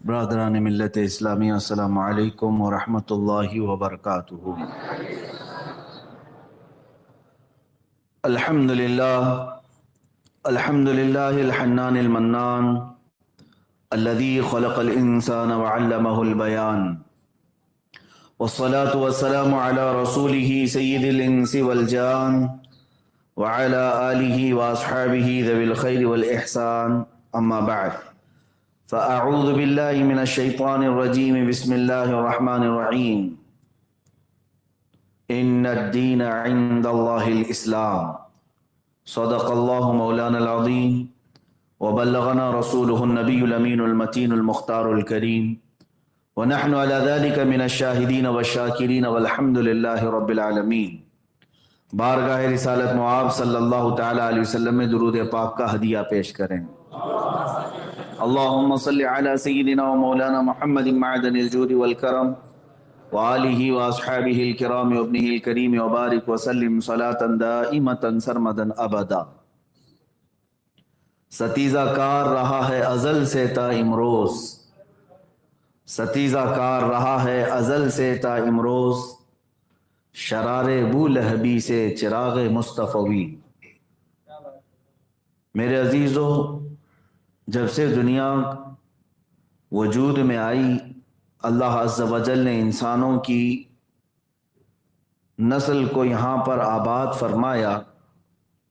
برادران ملت اسلامی، السلام علیکم ورحمۃ اللہ وبرکاتہ۔ الحمد للہ الحنان المنان الذي خلق الانسان وعلمه البيان، والصلاة والسلام على رسوله سید الانس والجان وعلى آلہ واصحابہ ذوی الخیر والاحسان، اما بعد فأعوذ باللہ من الشیطان الرجیم، بسم اللہ الرحمن الرحیم۔ ان الدین عند اللہ الاسلام، صدق اللہ مولانا العظیم وبلغنا رسولہ النبی الامین المتین المختار الکریم، ونحن على ذلك من الشاہدین والشاکرین والحمد للہ رب العالمین۔ بارگاہ رسالت معاب صلی اللہ تعالی علیہ وسلم میں درود پاک کا ہدیہ پیش کریں۔ اللہم صلی علی سیدنا و مولانا محمد معدن الجود والکرم وآلہ واصحابہ الکرام وابنہ الکریم وبارک وسلم صلاة دائمتا سرمدا ابدا۔ ستیزہ کار رہا ہے ازل سے تا امروز، ستیزہ کار رہا ہے ازل سے تا امروز، شرار بو لہبی سے چراغ مصطفی۔ میرے عزیزو، جب سے دنیا وجود میں آئی، اللہ عز و جل نے انسانوں کی نسل کو یہاں پر آباد فرمایا،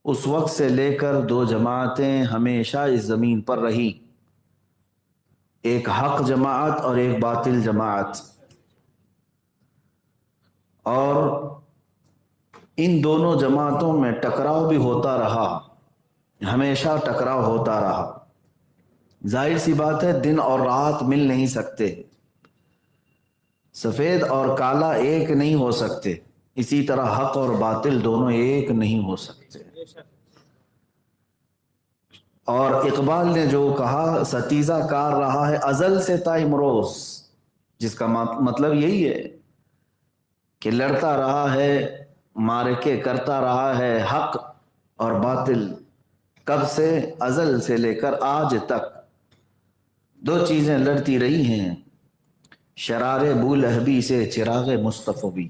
اس وقت سے لے کر دو جماعتیں ہمیشہ اس زمین پر رہی، ایک حق جماعت اور ایک باطل جماعت، اور ان دونوں جماعتوں میں ٹکراؤ بھی ہوتا رہا، ہمیشہ ٹکراؤ ہوتا رہا۔ ظاہر سی بات ہے، دن اور رات مل نہیں سکتے، سفید اور کالا ایک نہیں ہو سکتے، اسی طرح حق اور باطل دونوں ایک نہیں ہو سکتے۔ اور اقبال نے جو کہا ستیزہ کار رہا ہے ازل سے تا امروز، جس کا مطلب یہی ہے کہ لڑتا رہا ہے، معرکے کرتا رہا ہے حق اور باطل، کب سے؟ ازل سے لے کر آج تک دو چیزیں لڑتی رہی ہیں، شرار ابو لہبی سے چراغ مصطفی۔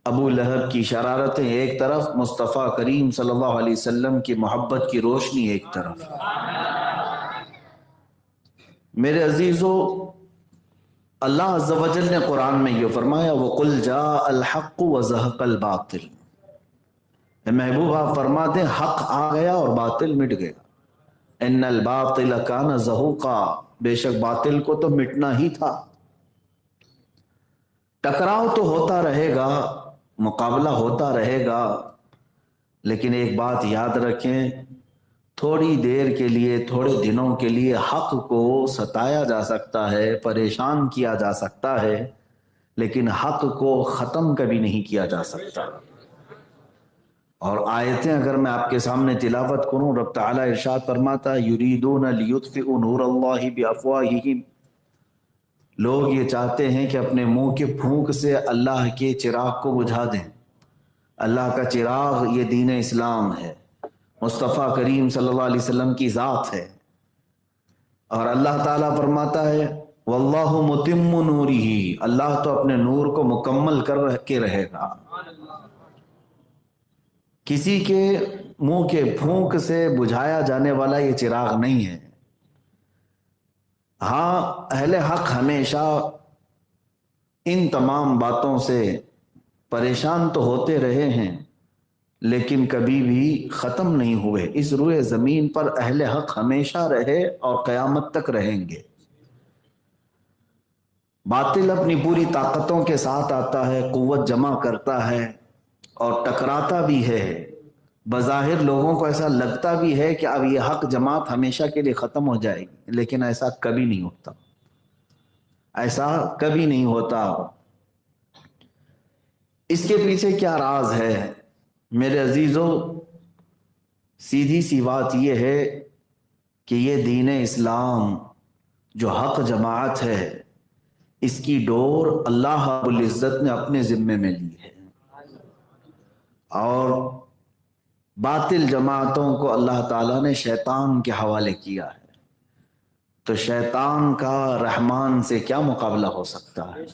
ابو لہب کی شرارتیں ایک طرف، مصطفیٰ کریم صلی اللہ علیہ وسلم کی محبت کی روشنی ایک طرف۔ میرے عزیزو، اللہ عز و جل نے قرآن میں یہ فرمایا وَقُلْ جَاءَ الْحَقُّ وَزَهَقَ الْبَاطِلُ۔ اے محبوب آپ فرما دیں حق آ گیا اور باطل مٹ گیا۔ ان الباطل کان زہوقا، بے شک باطل کو تو مٹنا ہی تھا۔ ٹکراؤ تو ہوتا رہے گا، مقابلہ ہوتا رہے گا، لیکن ایک بات یاد رکھیں، تھوڑی دیر کے لیے، تھوڑے دنوں کے لیے حق کو ستایا جا سکتا ہے، پریشان کیا جا سکتا ہے، لیکن حق کو ختم کبھی نہیں کیا جا سکتا۔ اور آیتیں اگر میں آپ کے سامنے تلاوت کروں، رب تعالیٰ ارشاد فرماتا ہے یریدون لیطفئوا نور اللہ بافواہہم، لوگ یہ چاہتے ہیں کہ اپنے منہ کے پھونک سے اللہ کے چراغ کو بجھا دیں۔ اللہ کا چراغ یہ دین اسلام ہے، مصطفیٰ کریم صلی اللہ علیہ وسلم کی ذات ہے، اور اللہ تعالیٰ فرماتا ہے واللہ متم نورہ، اللہ تو اپنے نور کو مکمل کر کے رہے گا۔ کسی کے منہ کے پھونک سے بجھایا جانے والا یہ چراغ نہیں ہے۔ ہاں، اہل حق ہمیشہ ان تمام باتوں سے پریشان تو ہوتے رہے ہیں، لیکن کبھی بھی ختم نہیں ہوئے۔ اس روئے زمین پر اہل حق ہمیشہ رہے اور قیامت تک رہیں گے۔ باطل اپنی پوری طاقتوں کے ساتھ آتا ہے، قوت جمع کرتا ہے اور ٹکراتا بھی ہے۔ بظاہر لوگوں کو ایسا لگتا بھی ہے کہ اب یہ حق جماعت ہمیشہ کے لیے ختم ہو جائے گی، لیکن ایسا کبھی نہیں ہوتا، ایسا کبھی نہیں ہوتا۔ اس کے پیچھے کیا راز ہے؟ میرے عزیزو، سیدھی سی بات یہ ہے کہ یہ دین اسلام جو حق جماعت ہے، اس کی ڈور اللہ رب العزت نے اپنے ذمے میں لی ہے، اور باطل جماعتوں کو اللہ تعالیٰ نے شیطان کے حوالے کیا ہے۔ تو شیطان کا رحمان سے کیا مقابلہ ہو سکتا ہے؟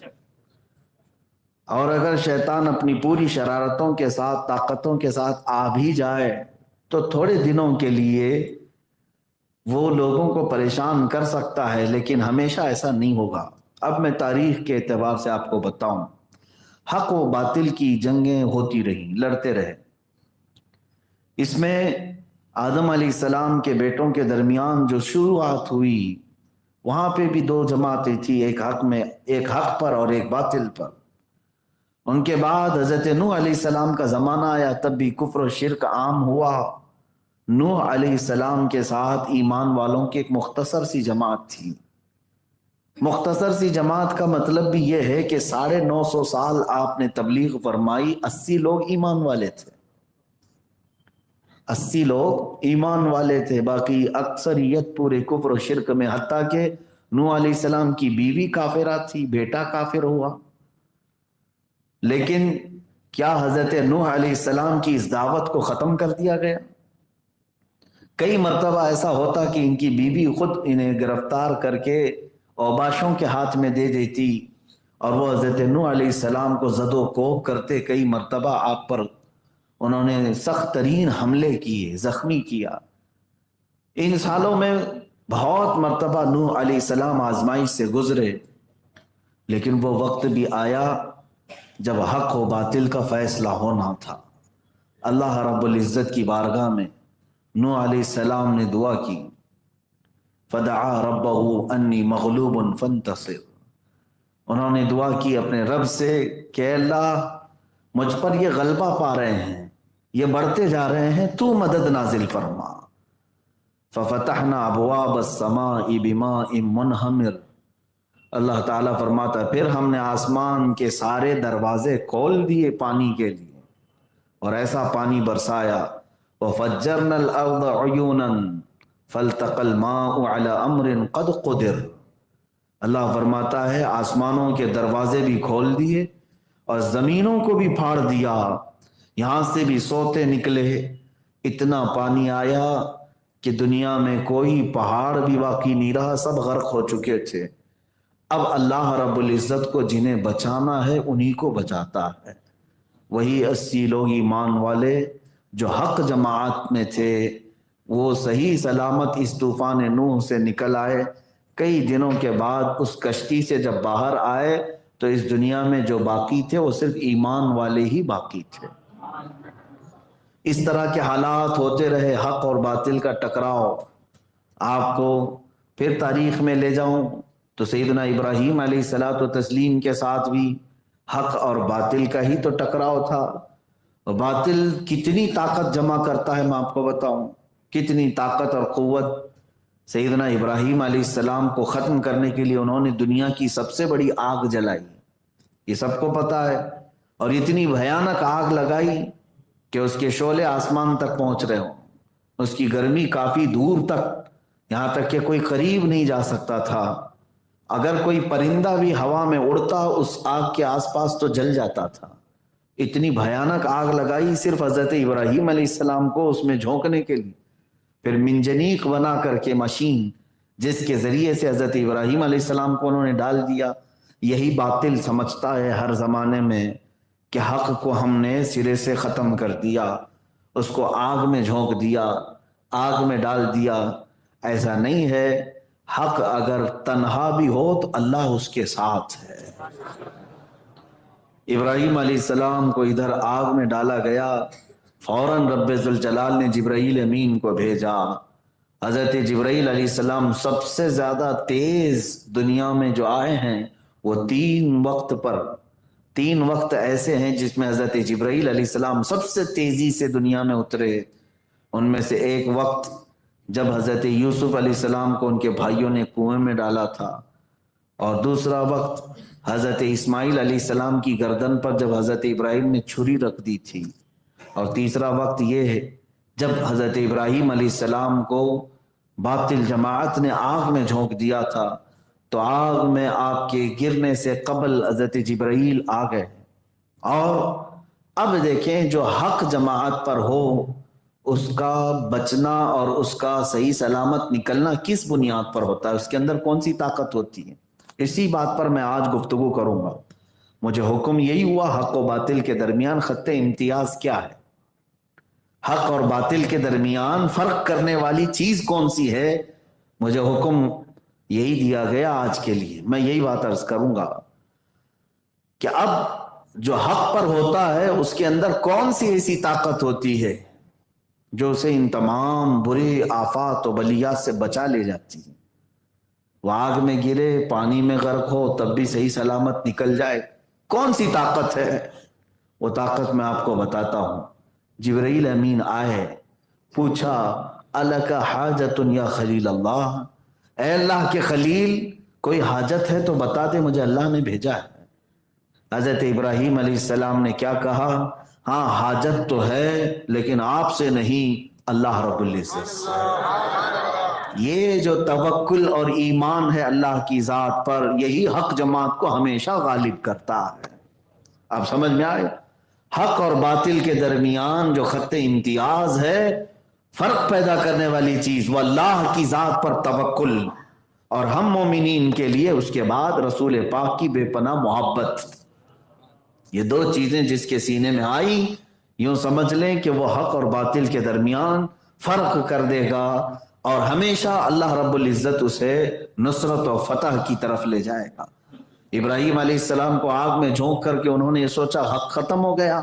اور اگر شیطان اپنی پوری شرارتوں کے ساتھ، طاقتوں کے ساتھ آ بھی جائے تو تھوڑے دنوں کے لیے وہ لوگوں کو پریشان کر سکتا ہے، لیکن ہمیشہ ایسا نہیں ہوگا۔ اب میں تاریخ کے اعتبار سے آپ کو بتاؤں، حق و باطل کی جنگیں ہوتی رہی، لڑتے رہے۔ اس میں آدم علیہ السلام کے بیٹوں کے درمیان جو شروعات ہوئی، وہاں پہ بھی دو جماعتیں تھی، ایک حق پر اور ایک باطل پر۔ ان کے بعد حضرت نوح علیہ السلام کا زمانہ آیا، تب بھی کفر و شرک عام ہوا۔ نوح علیہ السلام کے ساتھ ایمان والوں کی ایک مختصر سی جماعت تھی۔ مختصر سی جماعت کا مطلب بھی یہ ہے کہ 950 سال آپ نے تبلیغ فرمائی، 80 لوگ ایمان والے تھے، 80 لوگ ایمان والے تھے، باقی اکثریت پورے کفر و شرک میں، حتیٰ کہ نوح علیہ السلام کی بیوی کافرہ تھی، بیٹا کافر ہوا۔ لیکن کیا حضرت نوح علیہ السلام کی اس دعوت کو ختم کر دیا گیا؟ کئی مرتبہ ایسا ہوتا کہ ان کی بیوی خود انہیں گرفتار کر کے اوباشوں کے ہاتھ میں دے دیتی اور وہ حضرت نوح علیہ السلام کو زد و کوب کرتے۔ کئی مرتبہ آپ پر انہوں نے سخت ترین حملے کیے، زخمی کیا۔ ان سالوں میں بہت مرتبہ نوح علیہ السلام آزمائش سے گزرے، لیکن وہ وقت بھی آیا جب حق و باطل کا فیصلہ ہونا تھا۔ اللہ رب العزت کی بارگاہ میں نوح علیہ السلام نے دعا کی، فدعا ربہ انی مغلوب فانتصر۔ انہوں نے دعا کی اپنے رب سے کہ اللہ مجھ پر یہ غلبہ پا رہے ہیں، یہ بڑھتے جا رہے ہیں، تو مدد نازل فرما۔ ففتحنا ابواب السماء بماء منہمر۔ اللہ تعالیٰ فرماتا ہے پھر ہم نے آسمان کے سارے دروازے کھول دیے پانی کے لیے اور ایسا پانی برسایا۔ وَفَجَّرْنَا الْأَرْضَ عُيُونًا فَالْتَقَى الْمَاءُ عَلَى أَمْرٍ قَدْ قُدِرَ۔ اللہ فرماتا ہے آسمانوں کے دروازے بھی کھول دیے اور زمینوں کو بھی پھاڑ دیا، یہاں سے بھی سوتے نکلے۔ اتنا پانی آیا کہ دنیا میں کوئی پہاڑ بھی باقی نہیں رہا، سب غرق ہو چکے تھے۔ اب اللہ رب العزت کو جنہیں بچانا ہے انہی کو بچاتا ہے۔ وہی 80 لوگ ایمان والے جو حق جماعت میں تھے، وہ صحیح سلامت اس طوفان نوح سے نکل آئے۔ کئی دنوں کے بعد اس کشتی سے جب باہر آئے تو اس دنیا میں جو باقی تھے وہ صرف ایمان والے ہی باقی تھے۔ اس طرح کے حالات ہوتے رہے، حق اور باطل کا ٹکراؤ۔ آپ کو پھر تاریخ میں لے جاؤں تو سیدنا ابراہیم علیہ الصلوۃ والتسلیم کے ساتھ بھی حق اور باطل کا ہی تو ٹکراؤ تھا۔ باطل کتنی طاقت جمع کرتا ہے میں آپ کو بتاؤں، کتنی طاقت اور قوت۔ سیدنا ابراہیم علیہ السلام کو ختم کرنے کے لیے انہوں نے دنیا کی سب سے بڑی آگ جلائی، یہ سب کو پتا ہے، اور اتنی بھیانک آگ لگائی کہ اس کے شعلے آسمان تک پہنچ رہے ہوں، اس کی گرمی کافی دور تک، یہاں تک کہ کوئی قریب نہیں جا سکتا تھا۔ اگر کوئی پرندہ بھی ہوا میں اڑتا اس آگ کے آس پاس تو جل جاتا تھا۔ اتنی بھیانک آگ لگائی صرف حضرت ابراہیم علیہ السلام کو اس میں جھونکنے کے لیے، پھر منجنیق بنا کر کے مشین جس کے ذریعے سے حضرت ابراہیم علیہ السلام کو انہوں نے ڈال دیا۔ یہی باطل سمجھتا ہے ہر زمانے میں کہ حق کو ہم نے سرے سے ختم کر دیا، اس کو آگ میں جھونک دیا، آگ میں ڈال دیا۔ ایسا نہیں ہے، حق اگر تنہا بھی ہو تو اللہ اس کے ساتھ ہے۔ ابراہیم علیہ السلام کو ادھر آگ میں ڈالا گیا، فوراً رب ذوالجلال نے جبرائیل امین کو بھیجا۔ حضرت جبرائیل علیہ السلام سب سے زیادہ تیز دنیا میں جو آئے ہیں، وہ 3 وقت پر، 3 وقت ایسے ہیں جس میں حضرت جبرائیل علیہ السلام سب سے تیزی سے دنیا میں اترے۔ ان میں سے ایک وقت جب حضرت یوسف علیہ السلام کو ان کے بھائیوں نے کنویں میں ڈالا تھا، اور دوسرا وقت حضرت اسماعیل علیہ السلام کی گردن پر جب حضرت ابراہیم نے چھری رکھ دی تھی، اور تیسرا وقت یہ ہے جب حضرت ابراہیم علیہ السلام کو باطل جماعت نے آگ میں جھونک دیا تھا، تو آگ میں آپ کے گرنے سے قبل حضرت جبرائیل آ گئے۔ اور اب دیکھیں جو حق جماعت پر ہو اس کا بچنا اور اس کا صحیح سلامت نکلنا کس بنیاد پر ہوتا ہے، اس کے اندر کون سی طاقت ہوتی ہے، اسی بات پر میں آج گفتگو کروں گا۔ مجھے حکم یہی ہوا، حق و باطل کے درمیان خط امتیاز کیا ہے، حق اور باطل کے درمیان فرق کرنے والی چیز کون سی ہے، مجھے حکم یہی دیا گیا آج کے لیے۔ میں یہی بات عرض کروں گا کہ اب جو حق پر ہوتا ہے اس کے اندر کون سی ایسی طاقت ہوتی ہے جو اسے ان تمام برے آفات و بلیات سے بچا لے جاتی ہے۔ وہ آگ میں گرے، پانی میں غرق ہو، تب بھی صحیح سلامت نکل جائے، کون سی طاقت ہے؟ وہ طاقت میں آپ کو بتاتا ہوں۔ جبرائیل امین آئے، پوچھا الک حاجت یا خلیل اللہ، اے اللہ کے خلیل کوئی حاجت ہے تو بتا دے، مجھے اللہ نے بھیجا ہے۔ حضرت ابراہیم علیہ السلام نے کیا کہا؟ ہاں حاجت تو ہے لیکن آپ سے نہیں، اللہ رب العزت سے۔ یہ جو توکل اور ایمان ہے اللہ کی ذات پر، یہی حق جماعت کو ہمیشہ غالب کرتا ہے۔ آپ سمجھ میں آئے؟ حق اور باطل کے درمیان جو خط امتیاز ہے، فرق پیدا کرنے والی چیز، وہ اللہ کی ذات پر توکل، اور ہم مومنین کے لیے اس کے بعد رسول پاک کی بے پناہ محبت۔ یہ دو چیزیں جس کے سینے میں آئی، یوں سمجھ لیں کہ وہ حق اور باطل کے درمیان فرق کر دے گا، اور ہمیشہ اللہ رب العزت اسے نصرت و فتح کی طرف لے جائے گا۔ ابراہیم علیہ السلام کو آگ میں جھونک کر کے انہوں نے یہ سوچا حق ختم ہو گیا؟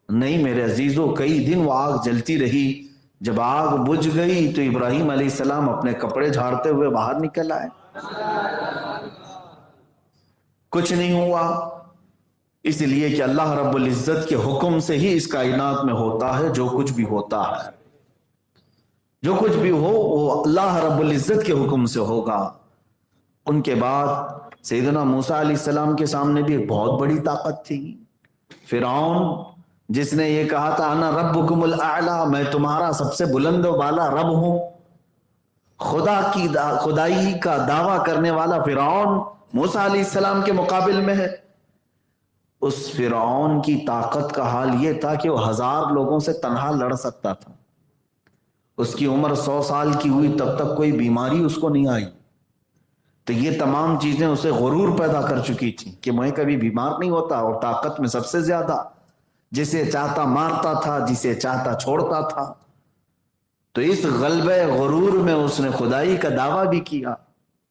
نہیں میرے عزیزو، کئی دن وہ آگ جلتی رہی۔ جب آگ بجھ گئی تو ابراہیم علیہ السلام اپنے کپڑے جھاڑتے ہوئے باہر نکل آئے، کچھ نہیں ہوا، اس لیے کہ اللہ رب العزت کے حکم سے ہی اس کائنات میں ہوتا ہے جو کچھ بھی ہوتا ہے۔ جو کچھ بھی ہو وہ اللہ رب العزت کے حکم سے ہوگا۔ ان کے بعد سیدنا موسیٰ علیہ السلام کے سامنے بھی ایک بہت بڑی طاقت تھی، فرعون جس نے یہ کہا تھا انا ربکم الاعلی، میں تمہارا سب سے بلند و بالا رب ہوں، خدائی کا دعویٰ کرنے والا فرعون موسیٰ علیہ السلام کے مقابل میں ہے۔ اس فرعون کی طاقت کا حال یہ تھا کہ وہ 1000 لوگوں سے تنہا لڑ سکتا تھا۔ اس کی عمر 100 سال کی ہوئی تب تک کوئی بیماری اس کو نہیں آئی۔ تو یہ تمام چیزیں اسے غرور پیدا کر چکی تھی کہ میں کبھی بیمار نہیں ہوتا، اور طاقت میں سب سے زیادہ، جسے چاہتا مارتا تھا، جسے چاہتا چھوڑتا تھا۔ تو اس غلبہ غرور میں اس نے خدائی کا دعویٰ بھی کیا۔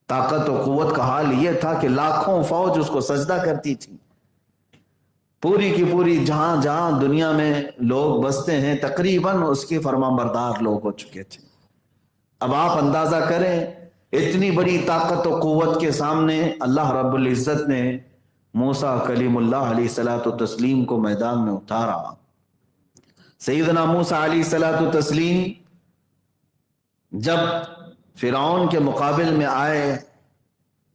طاقت و قوت کا حال یہ تھا کہ لاکھوں فوج اس کو سجدہ کرتی تھی۔ پوری کی پوری جہاں جہاں دنیا میں لوگ بستے ہیں تقریباً اس کے فرما بردار لوگ ہو چکے تھے۔ اب آپ اندازہ کریں اتنی بڑی طاقت و قوت کے سامنے اللہ رب العزت نے موسیٰ کلیم اللہ علیہ الصلوۃ والتسلیم کو میدان میں اتارا۔ سیدنا موسیٰ علیہ الصلوۃ والتسلیم جب فرعون کے مقابل میں آئے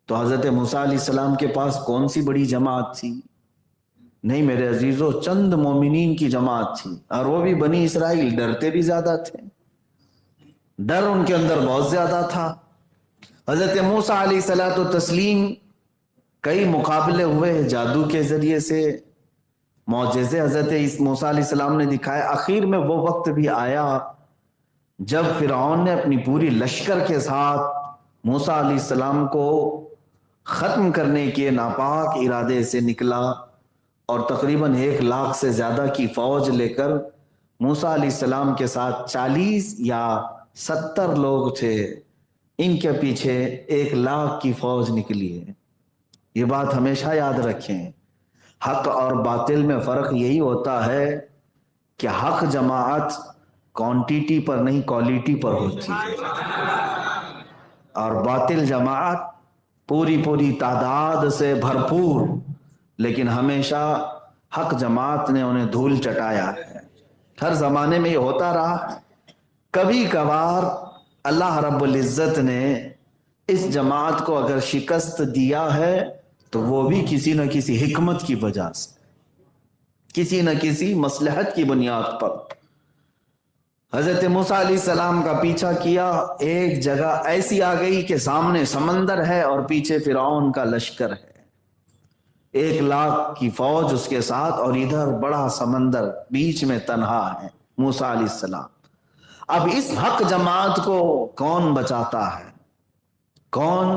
تو حضرت موسیٰ علیہ السلام کے پاس کون سی بڑی جماعت تھی؟ نہیں میرے عزیزو، چند مومنین کی جماعت تھی، اور وہ بھی بنی اسرائیل، ڈرتے بھی زیادہ تھے، ڈر ان کے اندر بہت زیادہ تھا۔ حضرت موسیٰ علیہ الصلوۃ والتسلیم کئی مقابلے ہوئے جادو کے ذریعے سے، معجزے حضرت موسیٰ علیہ السلام نے دکھائے۔ آخر میں وہ وقت بھی آیا جب فرعون نے اپنی پوری لشکر کے ساتھ موسیٰ علیہ السلام کو ختم کرنے کے ناپاک ارادے سے نکلا، اور تقریباً 1 لاکھ سے زیادہ کی فوج لے کر موسیٰ علیہ السلام کے ساتھ 40 یا 70 لوگ تھے، ان کے پیچھے 1 لاکھ کی فوج نکلی ہے۔ یہ بات ہمیشہ یاد رکھیں، حق اور باطل میں فرق یہی ہوتا ہے کہ حق جماعت کوانٹیٹی پر نہیں کوالٹی پر ہوتی ہے، اور باطل جماعت پوری تعداد سے بھرپور، لیکن ہمیشہ حق جماعت نے انہیں دھول چٹایا ہے۔ ہر زمانے میں یہ ہوتا رہا ہے۔ کبھی کبھار اللہ رب العزت نے اس جماعت کو اگر شکست دیا ہے تو وہ بھی کسی نہ کسی حکمت کی وجہ سے، کسی نہ کسی مصلحت کی بنیاد پر۔ حضرت موسیٰ علیہ السلام کا پیچھا کیا، ایک جگہ ایسی آ گئی کہ سامنے سمندر ہے اور پیچھے فرعون کا لشکر ہے، 1 لاکھ کی فوج اس کے ساتھ، اور ادھر بڑا سمندر، بیچ میں تنہا ہے موسیٰ علیہ السلام۔ اب اس حق جماعت کو کون بچاتا ہے؟ کون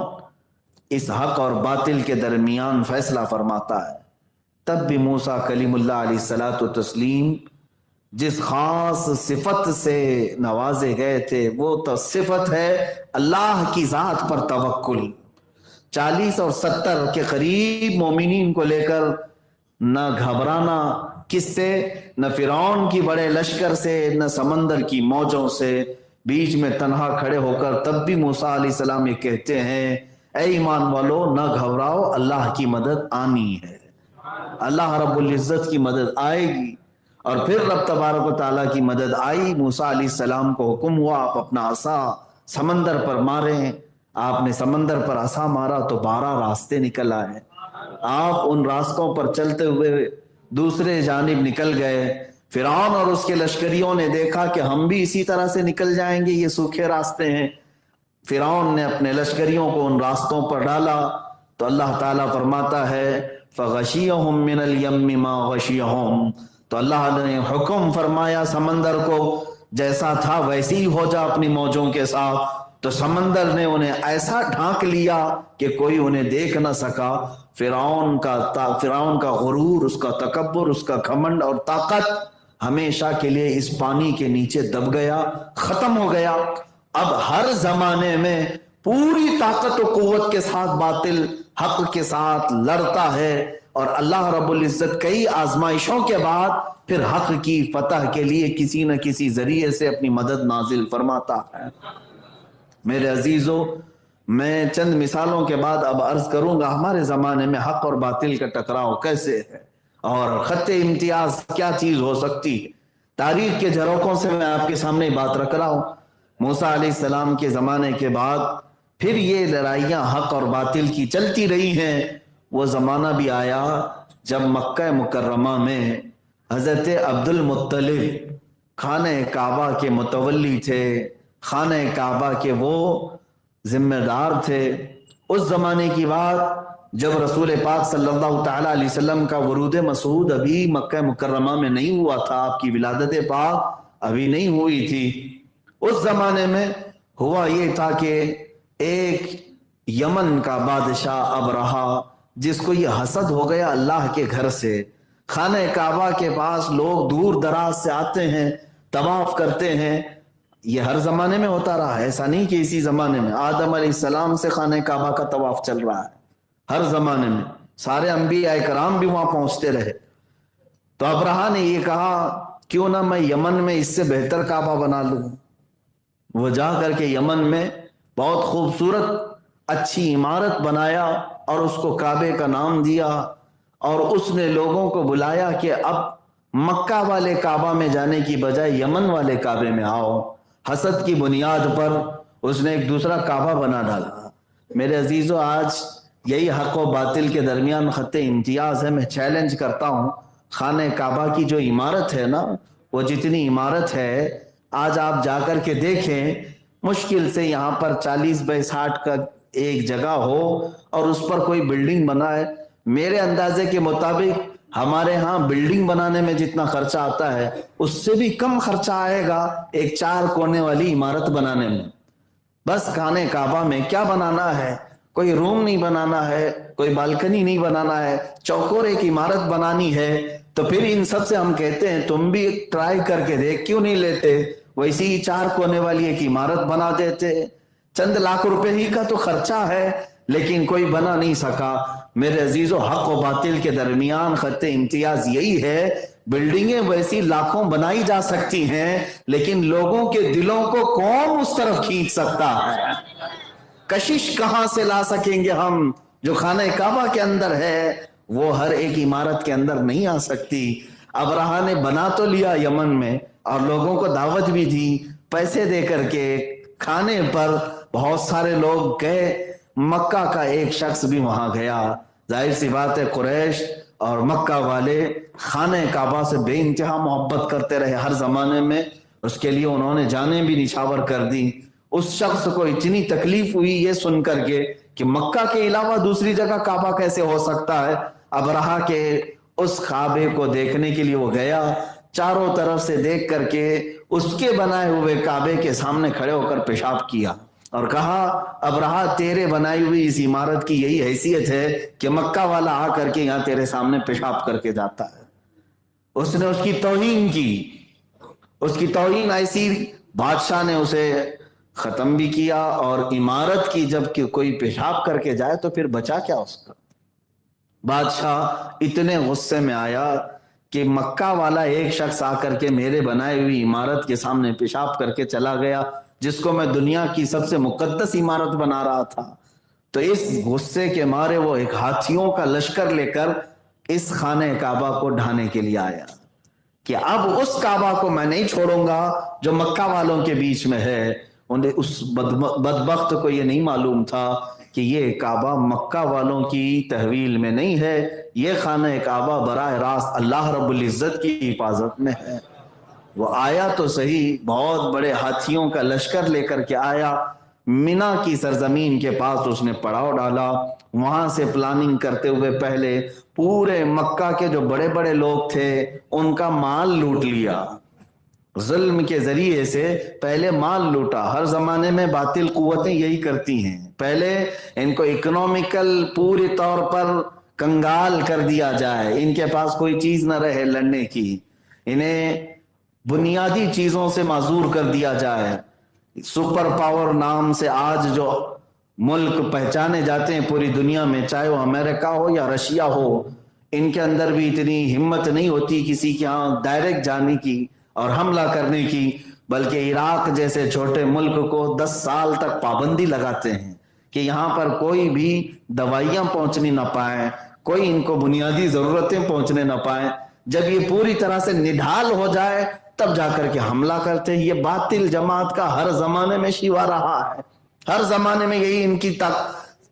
اس حق اور باطل کے درمیان فیصلہ فرماتا ہے؟ تب بھی موسیٰ کلیم اللہ علیہ الصلوۃ والتسلیم جس خاص صفت سے نوازے گئے تھے وہ تو صفت ہے اللہ کی ذات پر توکل۔ 40 اور 70 کے قریب مومنین کو لے کر نہ گھبرانا کس سے؟ نہ فرعون کی بڑے لشکر سے، نہ سمندر کی موجوں سے، بیچ میں تنہا کھڑے ہو کر تب بھی موسیٰ علیہ السلام یہ کہتے ہیں اے ایمان والو نہ گھبراؤ، اللہ کی مدد آنی ہے، اللہ رب العزت کی مدد آئے گی۔ اور پھر رب تبارک و تعالیٰ کی مدد آئی۔ موسیٰ علیہ السلام کو حکم ہوا آپ اپنا عصا سمندر پر ماریں۔ آپ نے سمندر پر عصا مارا تو 12 راستے نکل آئے۔ آپ ان راستوں پر چلتے ہوئے دوسرے جانب نکل گئے۔ فرعون اور اس کے لشکریوں نے دیکھا کہ ہم بھی اسی طرح سے نکل جائیں گے، یہ سوکھے راستے ہیں۔ فرعون نے اپنے لشکریوں کو ان راستوں پر ڈالا تو اللہ تعالیٰ فرماتا ہے فَغَشِيَهُم مِّنَ الْيَمِّ مَا غَشِيَهُم، تو اللہ نے حکم فرمایا سمندر کو جیسا تھا ویسے ہی ہو جا اپنی موجوں کے ساتھ۔ تو سمندر نے انہیں ایسا ڈھانک لیا کہ کوئی انہیں دیکھ نہ سکا۔ فرعون کا غرور، اس کا تکبر، اس کا گھمنڈ اور طاقت ہمیشہ کے لیے اس پانی کے نیچے دب گیا، ختم ہو گیا۔ اب ہر زمانے میں پوری طاقت و قوت کے ساتھ باطل حق کے ساتھ لڑتا ہے، اور اللہ رب العزت کئی آزمائشوں کے بعد پھر حق کی فتح کے لیے کسی نہ کسی ذریعے سے اپنی مدد نازل فرماتا ہے۔ میرے عزیزو، میں چند مثالوں کے بعد اب عرض کروں گا ہمارے زمانے میں حق اور باطل کا ٹکراؤ کیسے ہے اور خط امتیاز کیا چیز ہو سکتی ہے۔ تاریخ کے جھروکوں سے میں آپ کے سامنے بات رکھ رہا ہوں۔ موسیٰ علیہ السلام کے زمانے کے بعد پھر یہ لڑائیاں حق اور باطل کی چلتی رہی ہیں۔ وہ زمانہ بھی آیا جب مکہ مکرمہ میں حضرت عبد المطلب خانہ کعبہ کے متولی تھے، خانہ کعبہ کے وہ ذمہ دار تھے۔ اس زمانے کی بات جب رسول پاک صلی اللہ تعالیٰ علیہ وسلم کا ورود مسعود ابھی مکہ مکرمہ میں نہیں ہوا تھا، آپ کی ولادت پاک ابھی نہیں ہوئی تھی۔ اس زمانے میں ہوا یہ تھا کہ ایک یمن کا بادشاہ ابرہا، جس کو یہ حسد ہو گیا اللہ کے گھر سے، خانہ کعبہ کے پاس لوگ دور دراز سے آتے ہیں، طواف کرتے ہیں۔ یہ ہر زمانے میں ہوتا رہا ہے، ایسا نہیں کہ اسی زمانے میں۔ آدم علیہ السلام سے خانہ کعبہ کا طواف چل رہا ہے ہر زمانے میں، سارے انبیاء کرام بھی وہاں پہنچتے رہے۔ تو ابرہا نے یہ کہا کیوں نہ میں یمن میں اس سے بہتر کعبہ بنا لوں۔ وہ جا کر کے یمن میں بہت خوبصورت اچھی عمارت بنایا اور اس کو کعبے کا نام دیا، اور اس نے لوگوں کو بلایا کہ اب مکہ والے کعبہ میں جانے کی بجائے یمن والے کعبے میں آؤ۔ حسد کی بنیاد پر اس نے ایک دوسرا کعبہ بنا ڈالا۔ میرے عزیزو، آج یہی حق و باطل کے درمیان خط امتیاز ہے۔ میں چیلنج کرتا ہوں، خانہ کعبہ کی جو عمارت ہے نا، وہ جتنی عمارت ہے آج آپ جا کر کے دیکھیں، مشکل سے یہاں پر 40 بائی 60 کا ایک جگہ ہو اور اس پر کوئی بلڈنگ بنائے۔ میرے اندازے کے مطابق ہمارے ہاں بلڈنگ بنانے میں جتنا خرچہ آتا ہے اس سے بھی کم خرچہ آئے گا ایک 4 کونے والی عمارت بنانے میں۔ بس خانہ کعبہ میں کیا بنانا ہے؟ کوئی روم نہیں بنانا ہے، کوئی بالکنی نہیں بنانا ہے، چوکور ایک عمارت بنانی ہے۔ تو پھر ان سب سے ہم کہتے ہیں تم بھی ٹرائی کر کے دیکھ، کیوں نہیں لیتے؟ ویسی ہی 4 کونے والی ایک عمارت بنا دیتے۔ چند لاکھ روپے ہی کا تو خرچہ ہے، لیکن کوئی بنا نہیں سکا۔ میرے عزیزو، حق و باطل کے درمیان خط امتیاز یہی ہے، بلڈنگیں ویسی لاکھوں بنائی جا سکتی ہیں، لیکن لوگوں کے دلوں کو کون اس طرف کھینچ سکتا ہے؟ کشش کہاں سے لا سکیں گے ہم؟ جو خانہ کعبہ کے اندر ہے وہ ہر ایک عمارت کے اندر نہیں آ سکتی۔ ابرہا نے بنا تو لیا یمن میں، اور لوگوں کو دعوت بھی دی پیسے دے کر کے، کھانے پر بہت سارے لوگ گئے۔ مکہ کا ایک شخص بھی وہاں گیا۔ ظاہر سی بات ہے قریش اور مکہ والے خانہ کعبہ سے بے انتہا محبت کرتے رہے ہر زمانے میں، اس کے لیے انہوں نے جانیں بھی نچھاور کر دی۔ اس شخص کو اتنی تکلیف ہوئی یہ سن کر کے کہ مکہ کے علاوہ دوسری جگہ کعبہ کیسے ہو سکتا ہے۔ ابرہا کے اس کعبے کو دیکھنے کے لیے وہ گیا، چاروں طرف سے دیکھ کر کے اس کے بنائے ہوئے کعبے کے سامنے کھڑے ہو کر پیشاب کیا اور کہا ابرہا تیرے بنائی ہوئی اس عمارت کی یہی حیثیت ہے کہ مکہ والا آ کر کے یہاں تیرے سامنے پیشاب کر کے جاتا ہے۔ اس نے اس کی توہین کی، اس کی توہین ایسی، بادشاہ نے اسے ختم بھی کیا، اور عمارت کی جب کہ کوئی پیشاب کر کے جائے تو پھر بچا کیا اس کا۔ بادشاہ اتنے غصے میں آیا کہ مکہ والا ایک شخص آ کر کے میرے بنائی ہوئی عمارت کے سامنے پیشاب کر کے چلا گیا، جس کو میں دنیا کی سب سے مقدس عمارت بنا رہا تھا۔ تو اس غصے کے مارے وہ ایک ہاتھیوں کا لشکر لے کر اس خانہ کعبہ کو ڈھانے کے لیے آیا کہ اب اس کعبہ کو میں نہیں چھوڑوں گا جو مکہ والوں کے بیچ میں ہے۔ انہیں اس بدبخت کو یہ نہیں معلوم تھا کہ یہ کعبہ مکہ والوں کی تحویل میں نہیں ہے، یہ خانہ کعبہ براہ راست اللہ رب العزت کی حفاظت میں ہے۔ وہ آیا تو صحیح، بہت بڑے ہاتھیوں کا لشکر لے کر کے آیا، مینا کی سرزمین کے پاس اس نے پڑاؤ ڈالا، وہاں سے پلاننگ کرتے ہوئے پہلے پورے مکہ کے جو بڑے بڑے لوگ تھے ان کا مال لوٹ لیا، ظلم کے ذریعے سے پہلے مال لوٹا۔ ہر زمانے میں باطل قوتیں یہی کرتی ہیں، پہلے ان کو اکنومیکل پوری طور پر کنگال کر دیا جائے، ان کے پاس کوئی چیز نہ رہے لڑنے کی، انہیں بنیادی چیزوں سے معذور کر دیا جائے۔ سپر پاور نام سے آج جو ملک پہچانے جاتے ہیں پوری دنیا میں، چاہے وہ امریکہ ہو یا رشیا ہو، ان کے اندر بھی اتنی ہمت نہیں ہوتی کسی کے ہاں ڈائریکٹ جانے کی اور حملہ کرنے کی، بلکہ عراق جیسے چھوٹے ملک کو 10 سال تک پابندی لگاتے ہیں کہ یہاں پر کوئی بھی دوائیاں پہنچنی نہ پائیں، کوئی ان کو بنیادی ضرورتیں پہنچنے نہ پائیں۔ جب یہ پوری طرح سے نڈھال ہو جائے تب جا کر کے حملہ کرتے ہیں۔ یہ باطل جماعت کا ہر زمانے میں شیوا رہا ہے، ہر زمانے میں یہی ان کی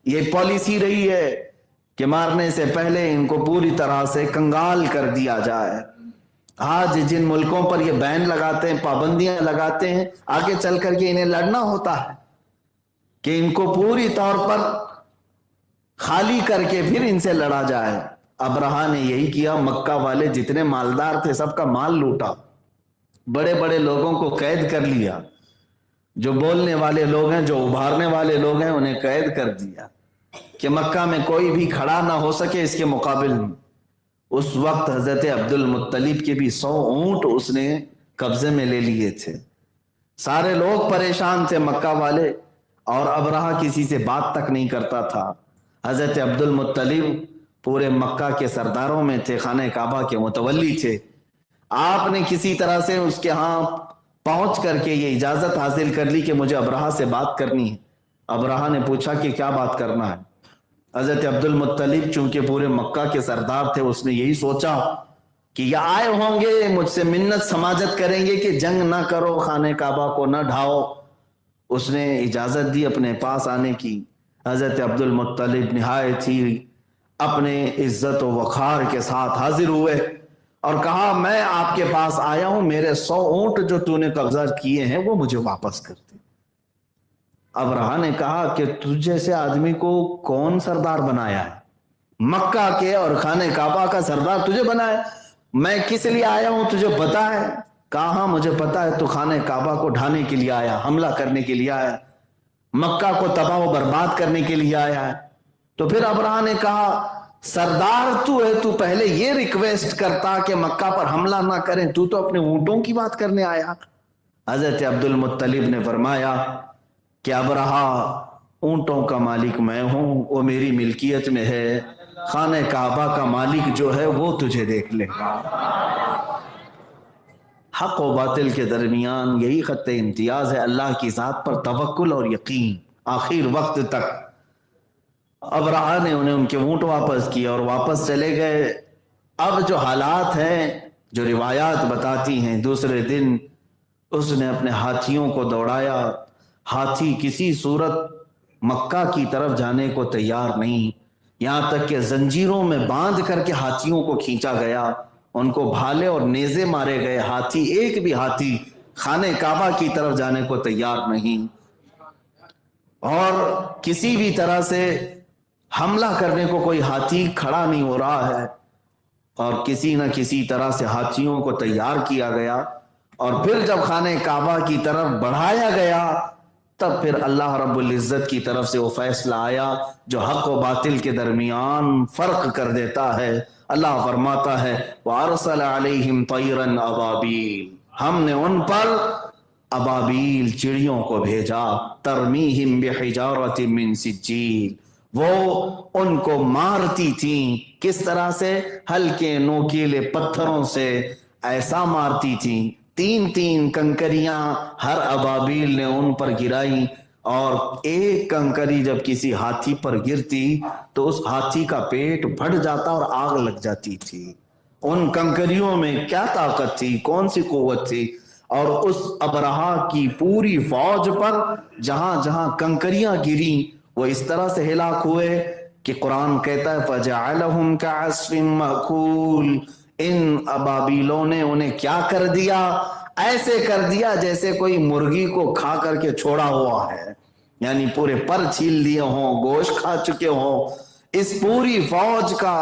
یہ پالیسی رہی ہے کہ مارنے سے پہلے ان کو پوری طرح سے کنگال کر دیا جائے۔ آج جن ملکوں پر یہ بین لگاتے ہیں، پابندیاں لگاتے ہیں، آگے چل کر کے انہیں لڑنا ہوتا ہے کہ ان کو پوری طور پر خالی کر کے پھر ان سے لڑا جائے۔ ابرہا نے یہی کیا، مکہ والے جتنے مالدار تھے سب کا مال لوٹا، بڑے بڑے لوگوں کو قید کر لیا، جو بولنے والے لوگ ہیں، جو ابھارنے والے لوگ ہیں، انہیں قید کر دیا کہ مکہ میں کوئی بھی کھڑا نہ ہو سکے اس کے مقابل میں۔ اس وقت حضرت عبد المطلب کے بھی 100 اونٹ اس نے قبضے میں لے لیے تھے۔ سارے لوگ پریشان تھے مکہ والے، اور ابرہا کسی سے بات تک نہیں کرتا تھا۔ حضرت عبد المطلب پورے مکہ کے سرداروں میں تھے، خانہ کعبہ کے متولی تھے۔ آپ نے کسی طرح سے اس کے ہاں پہنچ کر کے یہ اجازت حاصل کر لی کہ مجھے ابرہا سے بات کرنی ہے۔ ابرہا نے پوچھا کہ کیا بات کرنا ہے؟ حضرت عبد المطلب چونکہ پورے مکہ کے سردار تھے، اس نے یہی سوچا کہ یہ آئے ہوں گے مجھ سے منت سماجت کریں گے کہ جنگ نہ کرو، خانہ کعبہ کو نہ ڈھاؤ۔ اس نے اجازت دی اپنے پاس آنے کی۔ حضرت عبد المطلب نہایت ہی اپنے عزت و وقار کے ساتھ حاضر ہوئے اور کہا میں آپ کے پاس آیا ہوں، میرے 100 اونٹ جو تو نے قبضہ کیے ہیں وہ مجھے واپس کر دے۔ ابرہا نے کہا کہ تجھ جیسے آدمی کو کون سردار بنایا ہے؟ مکہ کے اور خانہ کعبہ کا سردار تجھے بنایا؟ میں کس لیے آیا ہوں تجھے پتا ہے؟ کہا ہاں مجھے پتا ہے، تو خانہ کعبہ کو ڈھانے کے لیے آیا، حملہ کرنے کے لیے آیا، مکہ کو تباہ و برباد کرنے کے لیے آیا ہے۔ تو پھر ابرہا نے کہا سردار تو ہے، تو پہلے یہ ریکویسٹ کرتا کہ مکہ پر حملہ نہ کریں، تو اپنے اونٹوں کی بات کرنے آیا۔ حضرت عبد المطلب نے فرمایا کہ ابرہا اونٹوں کا مالک میں ہوں، وہ میری ملکیت میں ہے، خانہ کعبہ کا مالک جو ہے وہ تجھے دیکھ لے گا۔ حق و باطل کے درمیان یہی خط امتیاز ہے، اللہ کی ذات پر توکل اور یقین آخر وقت تک۔ ابرہا نے انہیں ان کے اونٹ واپس کیے اور واپس چلے گئے۔ اب جو حالات ہیں، جو روایات بتاتی ہیں، دوسرے دن اس نے اپنے ہاتھیوں کو دوڑایا، ہاتھی کسی صورت مکہ کی طرف جانے کو تیار نہیں، یہاں تک کہ زنجیروں میں باندھ کر کے ہاتھیوں کو کھینچا گیا، ان کو بھالے اور نیزے مارے گئے، ہاتھی ایک بھی ہاتھی خانہ کعبہ کی طرف جانے کو تیار نہیں، اور کسی بھی طرح سے حملہ کرنے کو کوئی ہاتھی کھڑا نہیں ہو رہا ہے، اور کسی نہ کسی طرح سے ہاتھیوں کو تیار کیا گیا اور پھر جب خانہ کعبہ کی طرف بڑھایا گیا تب پھر اللہ رب العزت کی طرف سے وہ فیصلہ آیا جو حق و باطل کے درمیان فرق کر دیتا ہے۔ اللہ فرماتا ہے وَأَرْسَلَ عَلَيْهِمْ طَيْرًا أَبَابِيلَ، ہم نے ان پر ابابیل چڑیوں کو بھیجا، ترمیہم بحجارۃ من سجیل، وہ ان کو مارتی تھیں کس طرح سے؟ ہلکے نوکیلے پتھروں سے ایسا مارتی تھیں، تین تین کنکریاں ہر ابابیل نے ان پر گرائی، اور ایک کنکری جب کسی ہاتھی پر گرتی تو اس ہاتھی کا پیٹ پھٹ جاتا اور آگ لگ جاتی تھی۔ ان کنکریوں میں کیا طاقت تھی، کون سی قوت تھی؟ اور اس ابرہا کی پوری فوج پر جہاں جہاں کنکریاں گری وہ اس طرح سے ہلاک ہوئے کہ قرآن کہتا ہے فَجَعَلَهُمْ كَعَصْفٍ مَأْكُولٍ، ان ابابیلوں نے انہیں کیا کر دیا؟ ایسے کر دیا جیسے کوئی مرغی کو کھا کر کے چھوڑا ہوا ہے، یعنی پورے پر چھیل دیے ہوں، گوشت کھا چکے ہوں۔ اس پوری فوج کا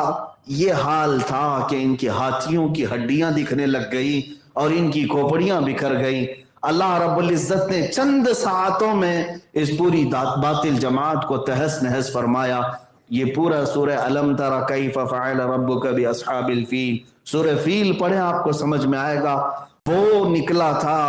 یہ حال تھا کہ ان کی ہاتھیوں کی ہڈیاں دکھنے لگ گئی اور ان کی کھوپڑیاں بکھر گئی۔ اللہ رب العزت نے چند ساعتوں میں اس پوری باطل جماعت کو تہس نہس فرمایا۔ یہ پورا سورہ الم تر کیف فعل ربک باصحاب الفیل، سورہ فیل پڑھیں آپ کو سمجھ میں آئے گا۔ وہ نکلا تھا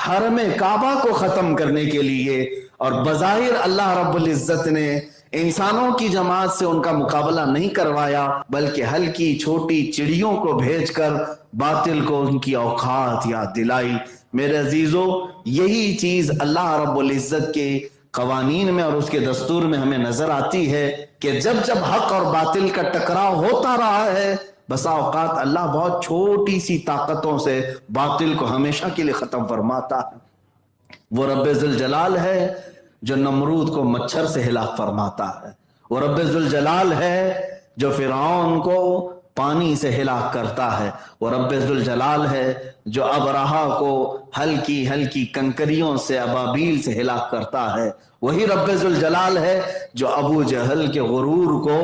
حرم کعبہ کو ختم کرنے کے لیے، اور بظاہر اللہ رب العزت نے انسانوں کی جماعت سے ان کا مقابلہ نہیں کروایا، بلکہ ہلکی چھوٹی چڑیوں کو بھیج کر باطل کو ان کی اوقات یاد دلائی۔ میرے عزیزو، یہی چیز اللہ رب العزت کے قوانین میں اور اس کے دستور میں ہمیں نظر آتی ہے کہ جب جب حق اور باطل کا ٹکراؤ ہوتا رہا ہے، بسا اوقات اللہ بہت چھوٹی سی طاقتوں سے باطل کو ہمیشہ کے لیے ختم فرماتا ہے۔ وہ رب ذوالجلال ہے جو نمرود کو مچھر سے ہلاک فرماتا ہے، وہ رب ذوالجلال ہے جو فرعون کو پانی سے ہلاک کرتا ہے، وہ رب ذوالجلال ہے جو ابرہا کو ہلکی ہلکی کنکریوں سے ابابیل سے ہلاک کرتا ہے، وہی رب ذوالجلال ہے جو ابو جہل کے غرور کو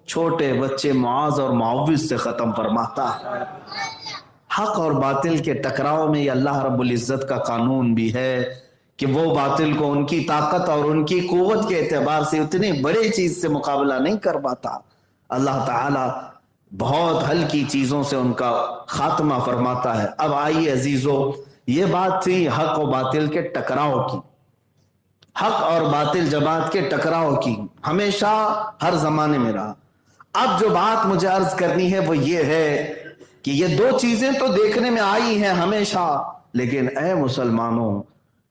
چھوٹے بچے معاذ اور معوذ سے ختم فرماتا ہے۔ حق اور باطل کے ٹکراؤ میں یہ اللہ رب العزت کا قانون بھی ہے کہ وہ باطل کو ان کی طاقت اور ان کی قوت کے اعتبار سے اتنی بڑی چیز سے مقابلہ نہیں کر پاتا۔ اللہ تعالی بہت ہلکی چیزوں سے ان کا خاتمہ فرماتا ہے۔ اب آئیے عزیزو، یہ بات تھی حق و باطل کے ٹکراؤ کی، حق اور باطل جماعت کے ٹکراؤ کی، ہمیشہ ہر زمانے میں رہا۔ اب جو بات مجھے عرض کرنی ہے وہ یہ ہے کہ یہ دو چیزیں تو دیکھنے میں آئی ہیں ہمیشہ، لیکن اے مسلمانوں،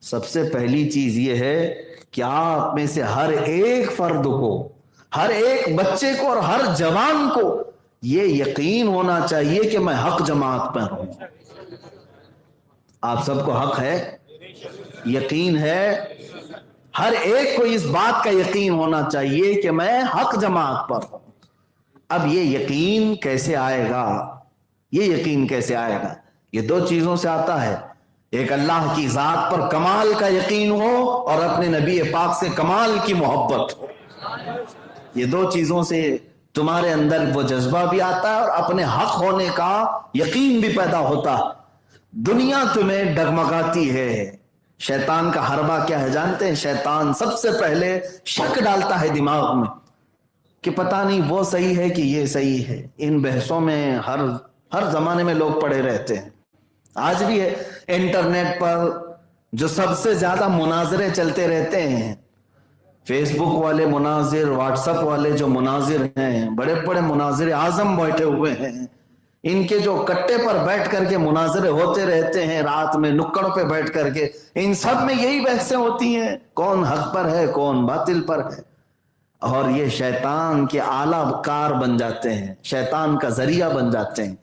سب سے پہلی چیز یہ ہے کہ آپ میں سے ہر ایک فرد کو، ہر ایک بچے کو اور ہر جوان کو یہ یقین ہونا چاہیے کہ میں حق جماعت پر ہوں۔ آپ سب کو حق ہے، یقین ہے، ہر ایک کو اس بات کا یقین ہونا چاہیے کہ میں حق جماعت پر ہوں۔ اب یہ یقین کیسے آئے گا؟ یہ یقین کیسے آئے گا؟ یہ دو چیزوں سے آتا ہے، ایک اللہ کی ذات پر کمال کا یقین ہو اور اپنے نبی پاک سے کمال کی محبت ہو۔ یہ دو چیزوں سے تمہارے اندر وہ جذبہ بھی آتا ہے اور اپنے حق ہونے کا یقین بھی پیدا ہوتا ہے۔ دنیا تمہیں ڈگمگاتی ہے، شیطان کا حربہ کیا ہے جانتے ہیں؟ شیطان سب سے پہلے شک ڈالتا ہے دماغ میں کہ پتہ نہیں وہ صحیح ہے کہ یہ صحیح ہے۔ ان بحثوں میں ہر زمانے میں لوگ پڑے رہتے ہیں، آج بھی ہے۔ انٹرنیٹ پر جو سب سے زیادہ مناظرے چلتے رہتے ہیں، فیس بک والے مناظر، واٹس ایپ والے جو مناظر ہیں، بڑے بڑے مناظر اعظم بیٹھے ہوئے ہیں، ان کے جو کٹے پر بیٹھ کر کے مناظرے ہوتے رہتے ہیں، رات میں نکڑ پہ بیٹھ کر کے، ان سب میں یہی بحثیں ہوتی ہیں، کون حق پر ہے کون باطل پر ہے، اور یہ شیطان کے اعلیٰ کار بن جاتے ہیں، شیطان کا ذریعہ بن جاتے ہیں۔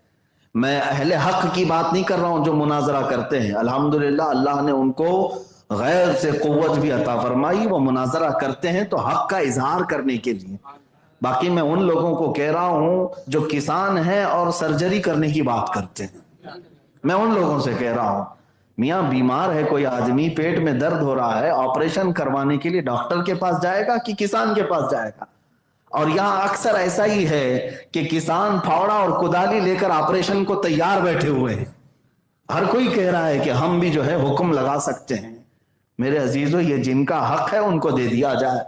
میں اہل حق کی بات نہیں کر رہا ہوں جو مناظرہ کرتے ہیں، الحمدللہ اللہ نے ان کو غیر سے قوت بھی عطا فرمائی، وہ مناظرہ کرتے ہیں تو حق کا اظہار کرنے کے لیے۔ باقی میں ان لوگوں کو کہہ رہا ہوں جو کسان ہیں اور سرجری کرنے کی بات کرتے ہیں، میں ان لوگوں سے کہہ رہا ہوں میاں بیمار ہے کوئی آدمی، پیٹ میں درد ہو رہا ہے، آپریشن کروانے کے لیے ڈاکٹر کے پاس جائے گا کہ کسان کے پاس جائے گا؟ اور یہاں اکثر ایسا ہی ہے کہ کسان پھاوڑا اور کدالی لے کر آپریشن کو تیار بیٹھے ہوئے ہیں، ہر کوئی کہہ رہا ہے کہ ہم بھی جو ہے حکم لگا سکتے ہیں. میرے عزیزو یہ جن کا حق ہے ان کو دے دیا جائے.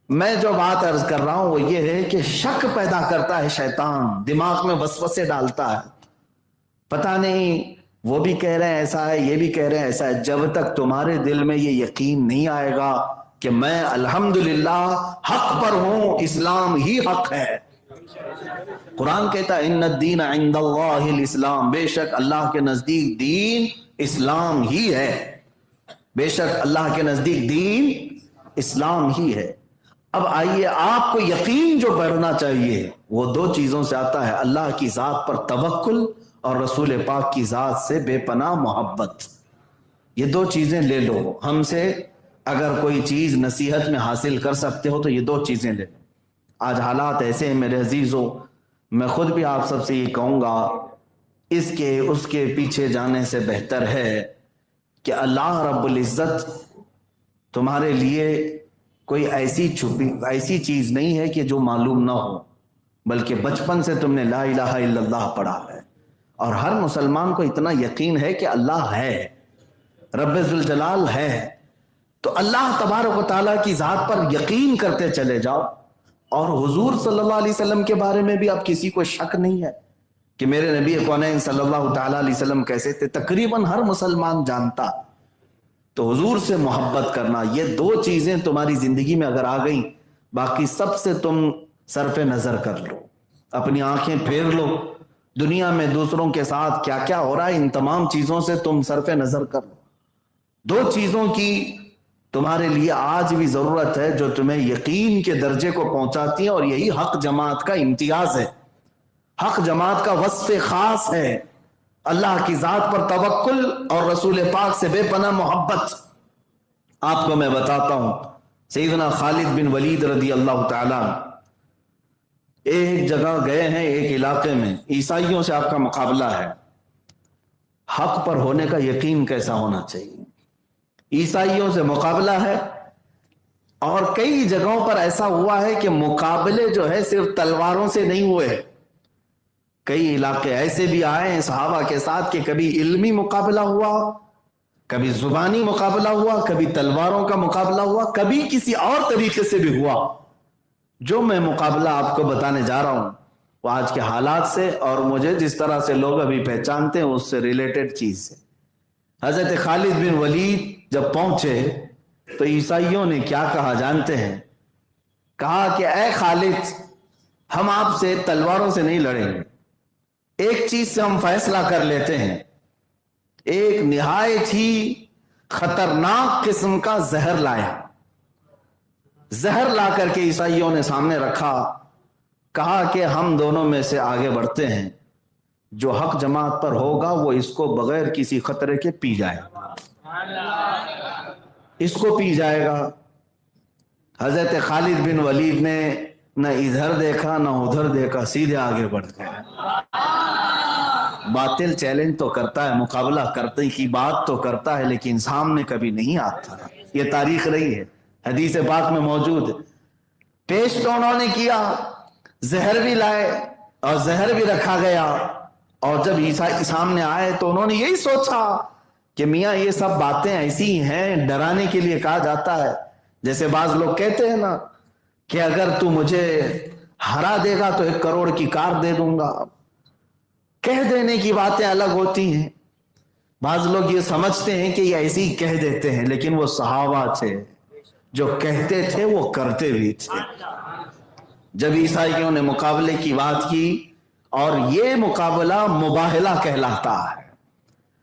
میں جو بات عرض کر رہا ہوں وہ یہ ہے کہ شک پیدا کرتا ہے شیطان، دماغ میں وسوسے ڈالتا ہے. پتہ نہیں وہ بھی کہہ رہے ہیں ایسا ہے، یہ بھی کہہ رہے ہیں ایسا ہے. جب تک تمہارے دل میں یہ یقین نہیں آئے گا کہ میں الحمدللہ حق پر ہوں، اسلام ہی حق ہے. قرآن کہتا ہے ان الدین عند اللہ الاسلام، بے شک اللہ کے نزدیک دین اسلام ہی ہے. بے شک اللہ کے نزدیک دین اسلام ہی ہے. اب آئیے، آپ کو یقین جو بڑھنا چاہیے وہ دو چیزوں سے آتا ہے: اللہ کی ذات پر توکل اور رسول پاک کی ذات سے بے پناہ محبت. یہ دو چیزیں لے لو. ہم سے اگر کوئی چیز نصیحت میں حاصل کر سکتے ہو تو یہ دو چیزیں لے لو. آج حالات ایسے ہیں میرے عزیزوں، میں خود بھی آپ سب سے یہ کہوں گا، اس کے پیچھے جانے سے بہتر ہے کہ اللہ رب العزت تمہارے لیے کوئی ایسی چیز نہیں ہے کہ جو معلوم نہ ہو، بلکہ بچپن سے تم نے لا الہ الا اللہ پڑھا ہے. اور ہر مسلمان کو اتنا یقین ہے کہ اللہ ہے، رب ذوالجلال ہے. تو اللہ تبارک و تعالیٰ کی ذات پر یقین کرتے چلے جاؤ. اور حضور صلی اللہ علیہ وسلم کے بارے میں بھی اب کسی کو شک نہیں ہے کہ میرے نبی کونین صلی اللہ تعالیٰ علیہ وسلم کیسے تھے. تقریباً ہر مسلمان جانتا. تو حضور سے محبت کرنا، یہ دو چیزیں تمہاری زندگی میں اگر آ گئیں، باقی سب سے تم صرف نظر کر لو، اپنی آنکھیں پھیر لو. دنیا میں دوسروں کے ساتھ کیا کیا ہو رہا ہے، ان تمام چیزوں سے تم صرف نظر کر لو. دو چیزوں کی تمہارے لیے آج بھی ضرورت ہے جو تمہیں یقین کے درجے کو پہنچاتی ہیں، اور یہی حق جماعت کا امتیاز ہے، حق جماعت کا وصف خاص ہے. اللہ کی ذات پر توکل اور رسول پاک سے بے پناہ محبت. آپ کو میں بتاتا ہوں، سیدنا خالد بن ولید رضی اللہ تعالیٰ ایک جگہ گئے ہیں، ایک علاقے میں عیسائیوں سے آپ کا مقابلہ ہے. حق پر ہونے کا یقین کیسا ہونا چاہیے؟ عیسائیوں سے مقابلہ ہے، اور کئی جگہوں پر ایسا ہوا ہے کہ مقابلے جو ہے صرف تلواروں سے نہیں ہوئے. کئی علاقے ایسے بھی آئے ہیں صحابہ کے ساتھ کہ کبھی علمی مقابلہ ہوا، کبھی زبانی مقابلہ ہوا، کبھی تلواروں کا مقابلہ ہوا، کبھی کسی اور طریقے سے بھی ہوا. جو میں مقابلہ آپ کو بتانے جا رہا ہوں وہ آج کے حالات سے اور مجھے جس طرح سے لوگ ابھی پہچانتے ہیں اس سے ریلیٹڈ چیز ہے. حضرت خالد بن ولید جب پہنچے تو عیسائیوں نے کیا کہا جانتے ہیں؟ کہا کہ اے خالد، ہم آپ سے تلواروں سے نہیں لڑیں گے، ایک چیز سے ہم فیصلہ کر لیتے ہیں. ایک نہایت ہی خطرناک قسم کا زہر لایا. زہر لا کر کے عیسائیوں نے سامنے رکھا. کہا کہ ہم دونوں میں سے آگے بڑھتے ہیں، جو حق جماعت پر ہوگا وہ اس کو بغیر کسی خطرے کے پی جائے گا، اس کو پی جائے گا. حضرت خالد بن ولید نے نہ ادھر دیکھا نہ ادھر دیکھا، سیدھے آگے بڑھ گئے. باطل چیلنج تو کرتا ہے، مقابلہ کرتے کی بات تو کرتا ہے، لیکن سامنے کبھی نہیں آتا. یہ تاریخ رہی ہے، حدیث پاک میں موجود. پیش تو انہوں نے کیا، زہر بھی لائے اور زہر بھی رکھا گیا. اور جب عیسائی سامنے آئے تو انہوں نے یہی سوچا کہ میاں یہ سب باتیں ایسی ہیں، ڈرانے کے لیے کہا جاتا ہے. جیسے بعض لوگ کہتے ہیں نا کہ اگر تو مجھے ہرا دے گا تو 1 کروڑ کی کار دے دوں گا. کہہ دینے کی باتیں الگ ہوتی ہیں. بعض لوگ یہ سمجھتے ہیں کہ یہ ایسے ہی کہہ دیتے ہیں، لیکن وہ صحابہ تھے جو کہتے تھے وہ کرتے بھی تھے. جب عیسائیوں نے مقابلے کی بات کی، اور یہ مقابلہ مباہلہ کہلاتا ہے،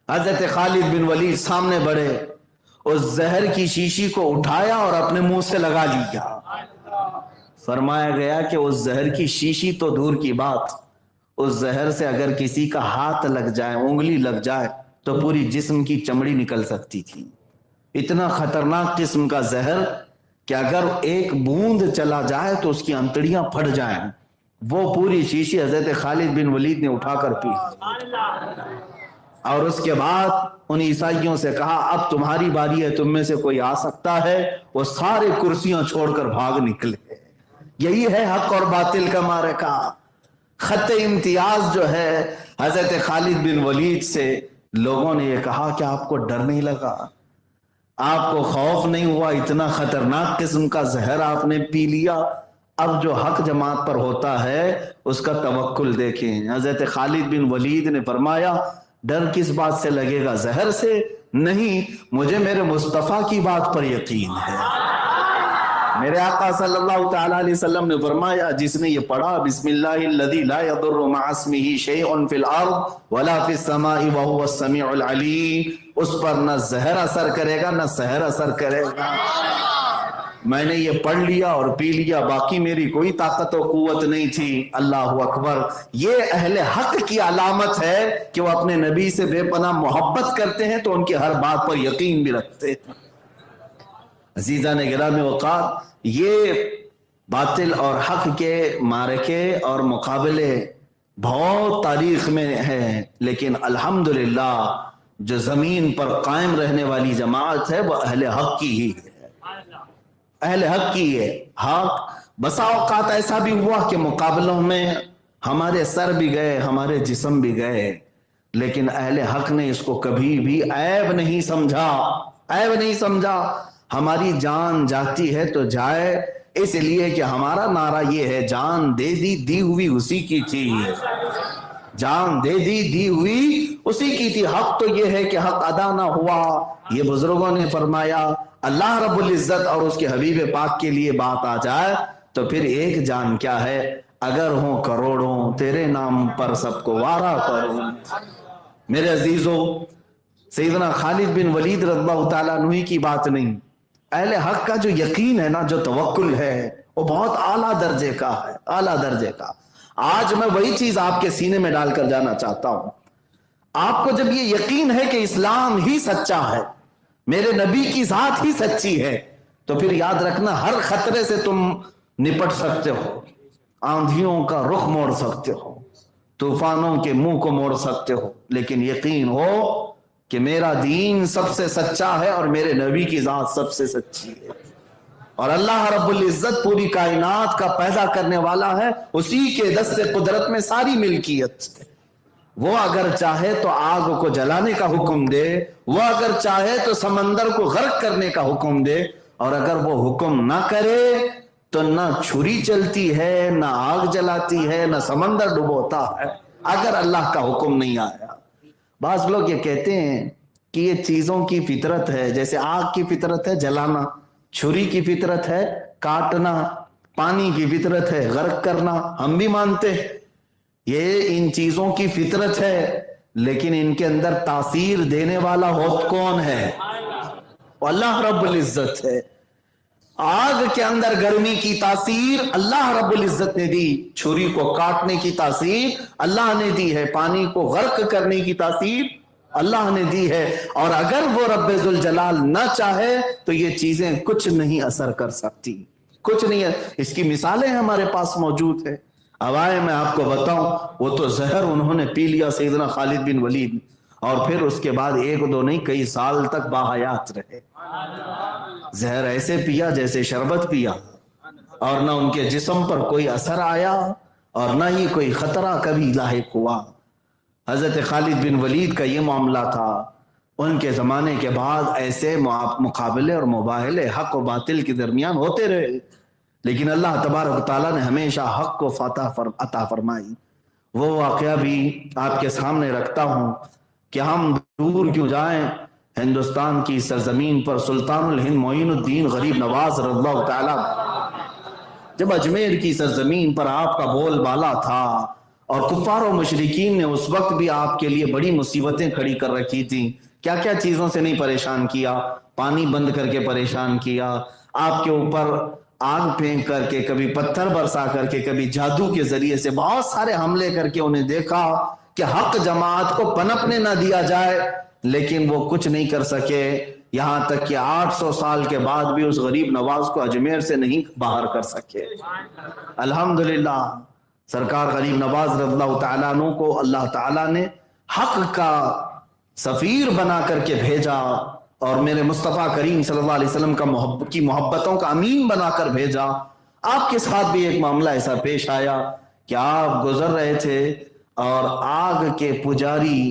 حضرت خالد بن ولید سامنے بڑھے، اس زہر کی شیشی کو اٹھایا اور اپنے منہ سے لگا لیا. فرمایا گیا کہ اس زہر کی شیشی تو دور کی بات، اس زہر سے اگر کسی کا ہاتھ لگ جائے، انگلی لگ جائے تو پوری جسم کی چمڑی نکل سکتی تھی. اتنا خطرناک قسم کا زہر کہ اگر ایک بوند چلا جائے تو اس کی انتڑیاں پھٹ جائیں. وہ پوری شیشی حضرت خالد بن ولید نے اٹھا کر پی. اور اس کے بعد ان عیسائیوں سے کہا اب تمہاری باری ہے، تم میں سے کوئی آ سکتا ہے. وہ سارے کرسیاں چھوڑ کر بھاگ نکلے. یہی ہے حق اور باطل کا معرکہ. خط امتیاز جو ہے حضرت خالد بن ولید سے لوگوں نے یہ کہا کہ آپ کو ڈر نہیں لگا، آپ کو خوف نہیں ہوا، اتنا خطرناک قسم کا زہر آپ نے پی لیا؟ اب جو حق جماعت پر ہوتا ہے اس کا توکل دیکھیں۔ حضرت خالد بن ولید نے فرمایا ڈر کس بات سے لگے گا؟ زہر سے نہیں، مجھے میرے مصطفیٰ کی بات پر یقین ہے۔ میرے آقا صلی اللہ تعالیٰ علیہ وسلم نے فرمایا جس نے یہ پڑھا بسم اللہ الذی لا یضر مع اسمہ شیء فی الارض ولا فی السماء وهو السمیع العلیم، اس پر نہ زہر اثر کرے گا نہ سحر اثر کرے گا۔ میں نے یہ پڑھ لیا اور پی لیا، باقی میری کوئی طاقت و قوت نہیں تھی۔ اللہ اکبر! یہ اہل حق کی علامت ہے کہ وہ اپنے نبی سے بے پناہ محبت کرتے ہیں تو ان کی ہر بات پر یقین بھی رکھتے ہیں۔ عزیزان گرامی اوقات، یہ باطل اور حق کے معرکے اور مقابلے بہت تاریخ میں ہیں، لیکن الحمدللہ جو زمین پر قائم رہنے والی جماعت ہے وہ اہل حق کی ہی ہے، اہل حق کی ہے۔ حق بسا اوقات ایسا بھی ہوا کہ مقابلوں میں ہمارے سر بھی گئے، ہمارے جسم بھی گئے، لیکن اہل حق نے اس کو کبھی بھی عیب نہیں سمجھا، عیب نہیں سمجھا۔ ہماری جان جاتی ہے تو جائے، اس لیے کہ ہمارا نعرہ یہ ہے جان دے دی دی ہوئی اسی کی تھی، جان دے دی دی ہوئی اسی کی تھی۔ حق تو یہ ہے کہ حق ادا نہ ہوا، یہ بزرگوں نے فرمایا اللہ رب العزت اور اس کے حبیب پاک کے لیے بات آ جائے تو پھر ایک جان کیا ہے، اگر ہوں کروڑوں تیرے نام پر سب کو وارا کروں۔ میرے عزیزو، سیدنا خالد بن ولید رضی اللہ تعالیٰ عنہ کی بات نہیں، اہل حق کا جو یقین ہے نا، جو توکل ہے، وہ بہت اعلیٰ درجے کا ہے، اعلیٰ درجے کا۔ آج میں وہی چیز آپ کے سینے میں ڈال کر جانا چاہتا ہوں۔ آپ کو جب یہ یقین ہے کہ اسلام ہی سچا ہے، میرے نبی کی ذات ہی سچی ہے، تو پھر یاد رکھنا ہر خطرے سے تم نپٹ سکتے ہو، آندھیوں کا رخ موڑ سکتے ہو، طوفانوں کے منہ کو موڑ سکتے ہو، لیکن یقین ہو کہ میرا دین سب سے سچا ہے اور میرے نبی کی ذات سب سے سچی ہے، اور اللہ رب العزت پوری کائنات کا پیدا کرنے والا ہے، اسی کے دست قدرت میں ساری ملکیت ہے۔ وہ اگر چاہے تو آگ کو جلانے کا حکم دے، وہ اگر چاہے تو سمندر کو غرق کرنے کا حکم دے، اور اگر وہ حکم نہ کرے تو نہ چھری چلتی ہے، نہ آگ جلاتی ہے، نہ سمندر ڈبوتا ہے، اگر اللہ کا حکم نہیں آیا۔ بعض لوگ یہ کہتے ہیں کہ یہ چیزوں کی فطرت ہے، جیسے آگ کی فطرت ہے جلانا، چھری کی فطرت ہے کاٹنا، پانی کی فطرت ہے غرق کرنا، ہم بھی مانتے ہیں یہ ان چیزوں کی فطرت ہے، لیکن ان کے اندر تاثیر دینے والا ہوت کون ہے؟ اللہ رب العزت ہے۔ آگ کے اندر گرمی کی تاثیر اللہ رب العزت نے دی، چھری کو کاٹنے کی تاثیر اللہ نے دی ہے، پانی کو غرق کرنے کی تاثیر اللہ نے دی ہے، اور اگر وہ رب ذوالجلال نہ چاہے تو یہ چیزیں کچھ نہیں اثر کر سکتی، کچھ نہیں ہے۔ اس کی مثالیں ہمارے پاس موجود ہے۔ اب آئے میں آپ کو بتاؤں، وہ تو زہر انہوں نے پی لیا سیدنا خالد بن ولید، اور پھر اس کے بعد ایک دو نہیں کئی سال تک باحیات رہے۔ زہر ایسے پیا جیسے شربت پیا، اور نہ ان کے جسم پر کوئی اثر آیا اور نہ ہی کوئی خطرہ کبھی لاحق ہوا۔ حضرت خالد بن ولید کا یہ معاملہ تھا۔ ان کے زمانے کے بعد ایسے مقابلے اور مباہلے حق و باطل کے درمیان ہوتے رہے، لیکن اللہ تبارک و تعالیٰ نے ہمیشہ حق کو فتح عطا فرمائی۔ وہ واقعہ بھی آپ کے سامنے رکھتا ہوں کہ ہم دور کیوں جائیں، ہندوستان کی سرزمین پر سلطان الہند معین الدین غریب نواز رضی اللہ تعالیٰ جب اجمیر کی سرزمین پر آپ کا بول بالا تھا، اور کفار و مشرکین نے اس وقت بھی آپ کے لیے بڑی مصیبتیں کھڑی کر رکھی تھیں، کیا کیا چیزوں سے نہیں پریشان کیا، پانی بند کر کے پریشان کیا، آپ کے اوپر آگ پھینک کر کے، کبھی پتھر برسا کر کے، کبھی جادو کے ذریعے سے بہت سارے حملے کر کے انہیں دیکھا کہ حق جماعت کو پنپنے نہ دیا جائے، لیکن وہ کچھ نہیں کر سکے، یہاں تک کہ 800 سال کے بعد بھی اس غریب نواز کو اجمیر سے نہیں باہر کر سکے۔ الحمدللہ سرکار غریب نواز رضی اللہ تعالیٰ عنہ کو اللہ تعالیٰ نے حق کا سفیر بنا کر کے بھیجا، اور میرے مصطفیٰ کریم صلی اللہ علیہ وسلم کی محبتوں کا امین بنا کر بھیجا۔ آپ کے ساتھ بھی ایک معاملہ ایسا پیش آیا کہ آپ گزر رہے تھے اور آگ کے پجاری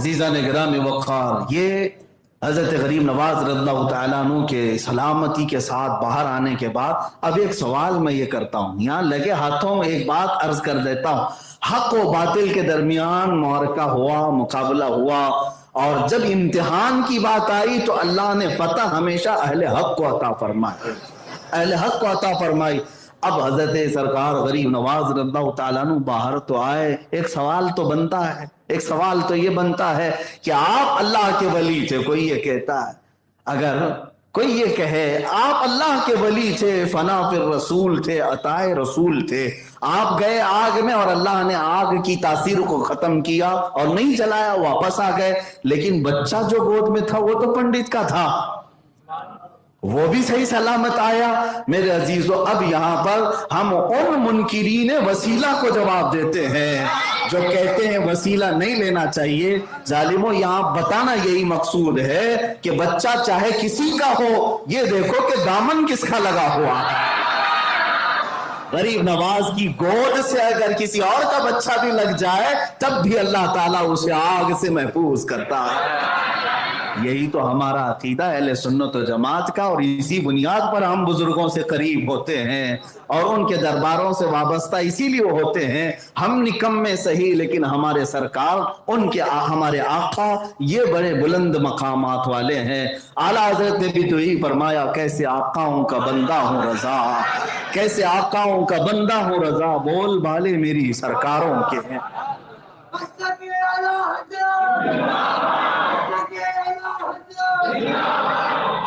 عزیزان گرامی وقار، یہ حضرت غریب نواز رضی اللہ تعالیٰ عنہ کے سلامتی کے ساتھ باہر آنے کے بعد اب ایک سوال میں یہ کرتا ہوں، یہاں لگے ہاتھوں میں ایک بات عرض کر دیتا ہوں۔ حق و باطل کے درمیان معرکہ ہوا، مقابلہ ہوا، اور جب امتحان کی بات آئی تو اللہ نے فتح ہمیشہ اہل حق کو عطا فرمائی، اہل حق کو عطا فرمائی۔ اب حضرت سرکار غریب نواز رضی اللہ تعالیٰ عنہ باہر تو آئے، ایک سوال تو بنتا ہے، ایک سوال تو یہ بنتا ہے کہ آپ اللہ کے ولی تھے، کوئی یہ کہتا ہے، اگر کوئی یہ کہے آپ اللہ کے ولی تھے، فنا پھر رسول تھے، عطائے رسول تھے، آپ گئے آگ میں اور اللہ نے آگ کی تاثیر کو ختم کیا اور نہیں جلایا، واپس آ گئے، لیکن بچہ جو گود میں تھا وہ تو پنڈت کا تھا، وہ بھی صحیح سلامت آیا۔ میرے عزیزو، اب یہاں پر ہم ان منکرین وسیلہ کو جواب دیتے ہیں جو کہتے ہیں وسیلہ نہیں لینا چاہیے۔ ظالموں، یہاں بتانا یہی مقصود ہے کہ بچہ چاہے کسی کا ہو، یہ دیکھو کہ دامن کس کا لگا ہوا ہے۔ غریب نواز کی گود سے اگر کسی اور کا بچہ بھی لگ جائے تب بھی اللہ تعالیٰ اسے آگ سے محفوظ کرتا ہے۔ یہی تو ہمارا عقیدہ اہل سنت و جماعت کا، اور اسی بنیاد پر ہم بزرگوں سے قریب ہوتے ہیں اور ان کے درباروں سے وابستہ اسی لیے ہوتے ہیں۔ ہم نکمے صحیح، لیکن ہمارے سرکار، ان کے ہمارے آقا یہ بڑے بلند مقامات والے ہیں۔ اعلیٰ حضرت نے بھی تو ہی فرمایا، کیسے آقاؤں کا بندہ ہوں رضا، کیسے آقاؤں کا بندہ ہوں رضا، بول بالے میری سرکاروں کے ہیں۔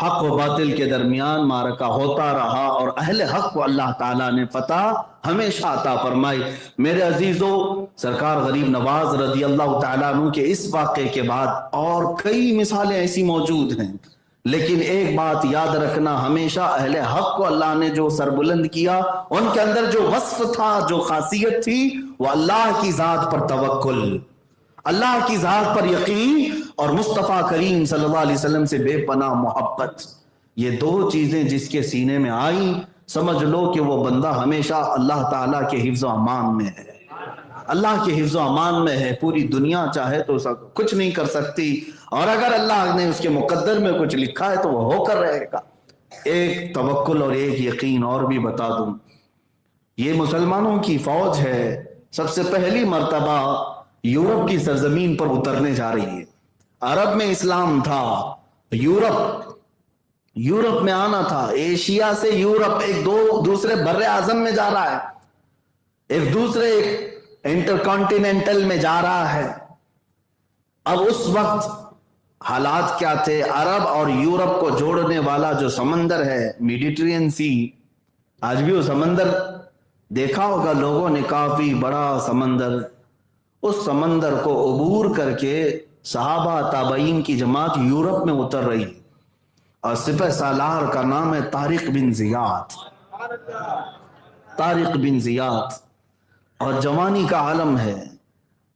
حق و باطل کے درمیان معرکہ ہوتا رہا اور اہل حق کو اللہ تعالیٰ نے فتح ہمیشہ عطا فرمائی۔ میرے عزیزو، سرکار غریب نواز رضی اللہ تعالیٰ عنہ کے اس واقعے کے بعد اور کئی مثالیں ایسی موجود ہیں، لیکن ایک بات یاد رکھنا، ہمیشہ اہل حق کو اللہ نے جو سربلند کیا، ان کے اندر جو وصف تھا، جو خاصیت تھی، وہ اللہ کی ذات پر توکل، اللہ کی ذات پر یقین اور مصطفیٰ کریم صلی اللہ علیہ وسلم سے بے پناہ محبت۔ یہ دو چیزیں جس کے سینے میں آئیں، سمجھ لو کہ وہ بندہ ہمیشہ اللہ تعالیٰ کے حفظ و امان میں ہے، اللہ کے حفظ و امان میں ہے۔ پوری دنیا چاہے تو کچھ نہیں کر سکتی، اور اگر اللہ نے اس کے مقدر میں کچھ لکھا ہے تو وہ ہو کر رہے گا۔ ایک توکل اور ایک یقین اور بھی بتا دوں، یہ مسلمانوں کی فوج ہے، سب سے پہلی مرتبہ یورپ کی سرزمین پر اترنے جا رہی ہے۔ عرب میں اسلام تھا، یورپ میں آنا تھا، ایشیا سے یورپ ایک دوسرے بر اعظم میں جا رہا ہے، ایک دوسرے انٹر کانٹیننٹل میں جا رہا ہے۔ اب اس وقت حالات کیا تھے؟ عرب اور یورپ کو جوڑنے والا جو سمندر ہے، میڈیٹرین سی، آج بھی وہ سمندر دیکھا ہوگا لوگوں نے، کافی بڑا سمندر، اس سمندر کو عبور کر کے صحابہ تابعین کی جماعت یورپ میں اتر رہی، اور سپہ سالار کا نام ہے طارق بن زیاد، طارق بن زیاد، اور جوانی کا عالم ہے،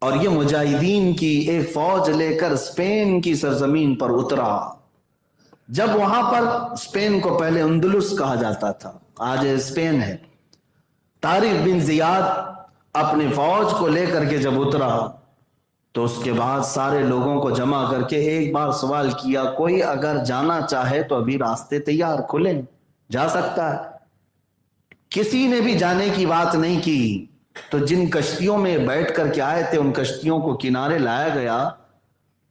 اور یہ مجاہدین کی ایک فوج لے کر اسپین کی سرزمین پر اترا۔ جب وہاں پر، اسپین کو پہلے اندلس کہا جاتا تھا، آج اسپین ہے، طارق بن زیاد اپنی فوج کو لے کر کے جب اترا تو اس کے بعد سارے لوگوں کو جمع کر کے ایک بار سوال کیا، کوئی اگر جانا چاہے تو ابھی راستے تیار کھلیں، جا سکتا ہے۔ کسی نے بھی جانے کی بات نہیں کی، تو جن کشتیوں میں بیٹھ کر کے آئے تھے ان کشتیوں کو کنارے لایا گیا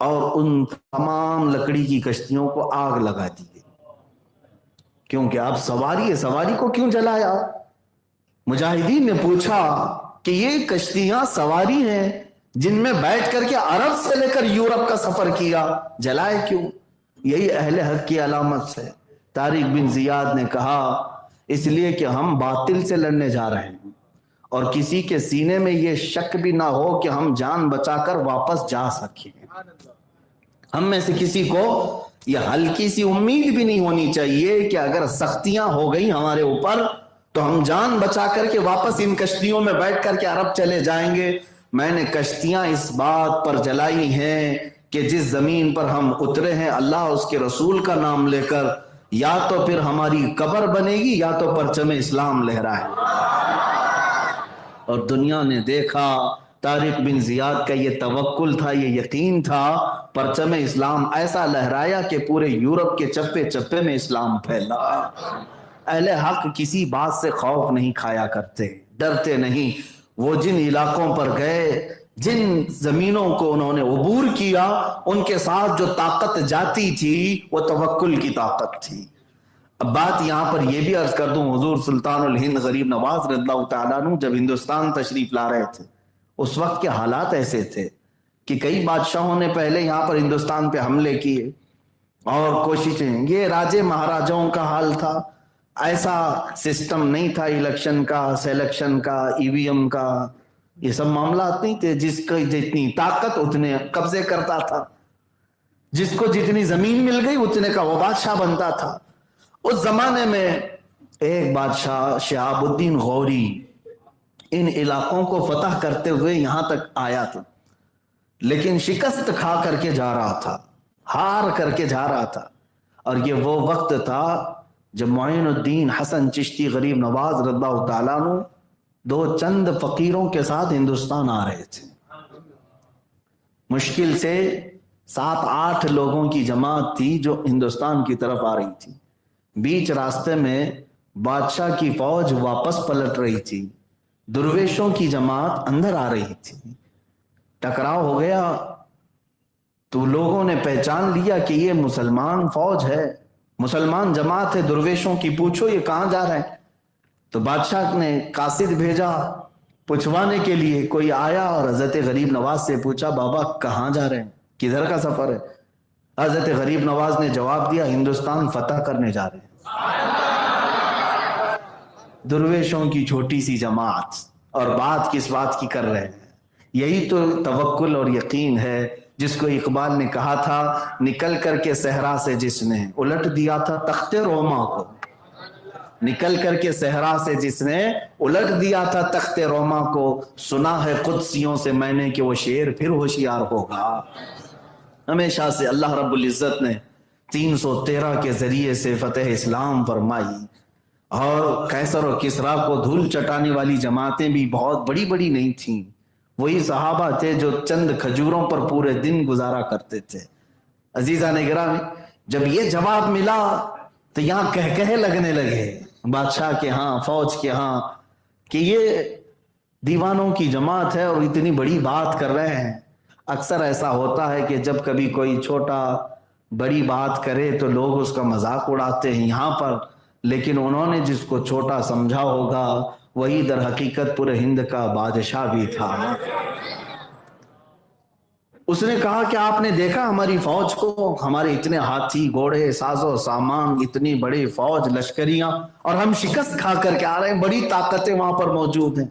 اور ان تمام لکڑی کی کشتیوں کو آگ لگا دی گئی، کیونکہ اب سواری ہے، سواری کو کیوں جلایا؟ مجاہدین نے پوچھا کہ یہ کشتیاں سواری ہیں جن میں بیٹھ کر کے عرب سے لے کر یورپ کا سفر کیا، جلائے کیوں؟ یہی اہل حق کی علامت ہے۔ طارق بن زیاد نے کہا، اس لیے کہ ہم باطل سے لڑنے جا رہے ہیں، اور کسی کے سینے میں یہ شک بھی نہ ہو کہ ہم جان بچا کر واپس جا سکیں۔ ہم میں سے کسی کو یہ ہلکی سی امید بھی نہیں ہونی چاہیے کہ اگر سختیاں ہو گئی ہمارے اوپر تو ہم جان بچا کر کے واپس ان کشتیوں میں بیٹھ کر کے عرب چلے جائیں گے۔ میں نے کشتیاں اس بات پر جلائی ہیں کہ جس زمین پر ہم اترے ہیں، اللہ اس کے رسول کا نام لے کر یا تو پھر ہماری قبر بنے گی یا تو پرچم اسلام لہرائے۔ اور دنیا نے دیکھا طارق بن زیاد کا یہ توکل تھا، یہ یقین تھا، پرچم اسلام ایسا لہرایا کہ پورے یورپ کے چپے چپے میں اسلام پھیلا۔ اہل حق کسی بات سے خوف نہیں کھایا کرتے، ڈرتے نہیں۔ وہ جن علاقوں پر گئے، جن زمینوں کو انہوں نے عبور کیا، ان کے ساتھ جو طاقت جاتی تھی وہ توکل کی طاقت تھی۔ اب بات یہاں پر یہ بھی عرض کر دوں، حضور سلطان الہند غریب نواز رضی اللہ تعالیٰ عنہ جب ہندوستان تشریف لا رہے تھے، اس وقت کے حالات ایسے تھے کہ کئی بادشاہوں نے پہلے یہاں پر ہندوستان پہ حملے کیے اور کوششیں، یہ راجے مہاراجاؤں کا حال تھا، ایسا سسٹم نہیں تھا الیکشن کا، سلیکشن کا، ای وی ایم کا، یہ سب معاملات نہیں تھے۔ جس کی جتنی طاقت اتنے قبضے کرتا تھا، جس کو جتنی زمین مل گئی اتنے کا وہ بادشاہ بنتا تھا۔ اس زمانے میں ایک بادشاہ شہاب الدین غوری ان علاقوں کو فتح کرتے ہوئے یہاں تک آیا تھا، لیکن شکست کھا کر کے جا رہا تھا، ہار کر کے جا رہا تھا۔ اور یہ وہ وقت تھا جب معین الدین حسن چشتی غریب نواز رضی اللہ تعالیٰ عنہ دو چند فقیروں کے ساتھ ہندوستان آ رہے تھے۔ مشکل سے 7-8 لوگوں کی جماعت تھی جو ہندوستان کی طرف آ رہی تھی۔ بیچ راستے میں بادشاہ کی فوج واپس پلٹ رہی تھی، درویشوں کی جماعت اندر آ رہی تھی، ٹکراؤ ہو گیا تو لوگوں نے پہچان لیا کہ یہ مسلمان فوج ہے، مسلمان جماعت ہے، درویشوں کی پوچھو یہ کہاں جا رہے ہیں۔ تو بادشاہ نے قاصد بھیجا پوچھوانے کے لیے، کوئی آیا اور حضرت غریب نواز سے پوچھا بابا کہاں جا رہے ہیں، کدھر کا سفر ہے؟ حضرت غریب نواز نے جواب دیا ہندوستان فتح کرنے جا رہے ہیں۔ درویشوں کی چھوٹی سی جماعت، اور بات کس بات کی کر رہے ہیں؟ یہی تو توکل اور یقین ہے جس کو اقبال نے کہا تھا، نکل کر کے صحرا سے جس نے الٹ دیا تھا تخت روما کو، نکل کر کے صحرا سے جس نے الٹ دیا تھا تخت روما کو، سنا ہے قدسیوں سے میں نے کہ وہ شیر پھر ہوشیار ہوگا۔ ہمیشہ سے اللہ رب العزت نے 313 کے ذریعے سے فتح اسلام فرمائی، اور قیصر و کسریٰ کو دھول چٹانے والی جماعتیں بھی بہت بڑی بڑی نہیں تھیں، وہی صحابہ تھے جو چند کھجوروں پر پورے دن گزارا کرتے تھے۔ عزیزان گرامی، جب یہ جواب ملا تو یہاں کہکہے لگنے لگے بادشاہ کے ہاں، فوج کے ہاں، کہ یہ دیوانوں کی جماعت ہے اور اتنی بڑی بات کر رہے ہیں۔ اکثر ایسا ہوتا ہے کہ جب کبھی کوئی چھوٹا بڑی بات کرے تو لوگ اس کا مذاق اڑاتے ہیں یہاں پر، لیکن انہوں نے جس کو چھوٹا سمجھا ہوگا وہی در حقیقت پورے ہند کا بادشاہ بھی تھا۔ اس نے کہا کہ آپ نے دیکھا ہماری فوج کو، ہمارے اتنے ہاتھی گھوڑے ساز و سامان، اتنی بڑی فوج لشکریاں، اور ہم شکست کھا کر کے آ رہے ہیں، بڑی طاقتیں وہاں پر موجود ہیں۔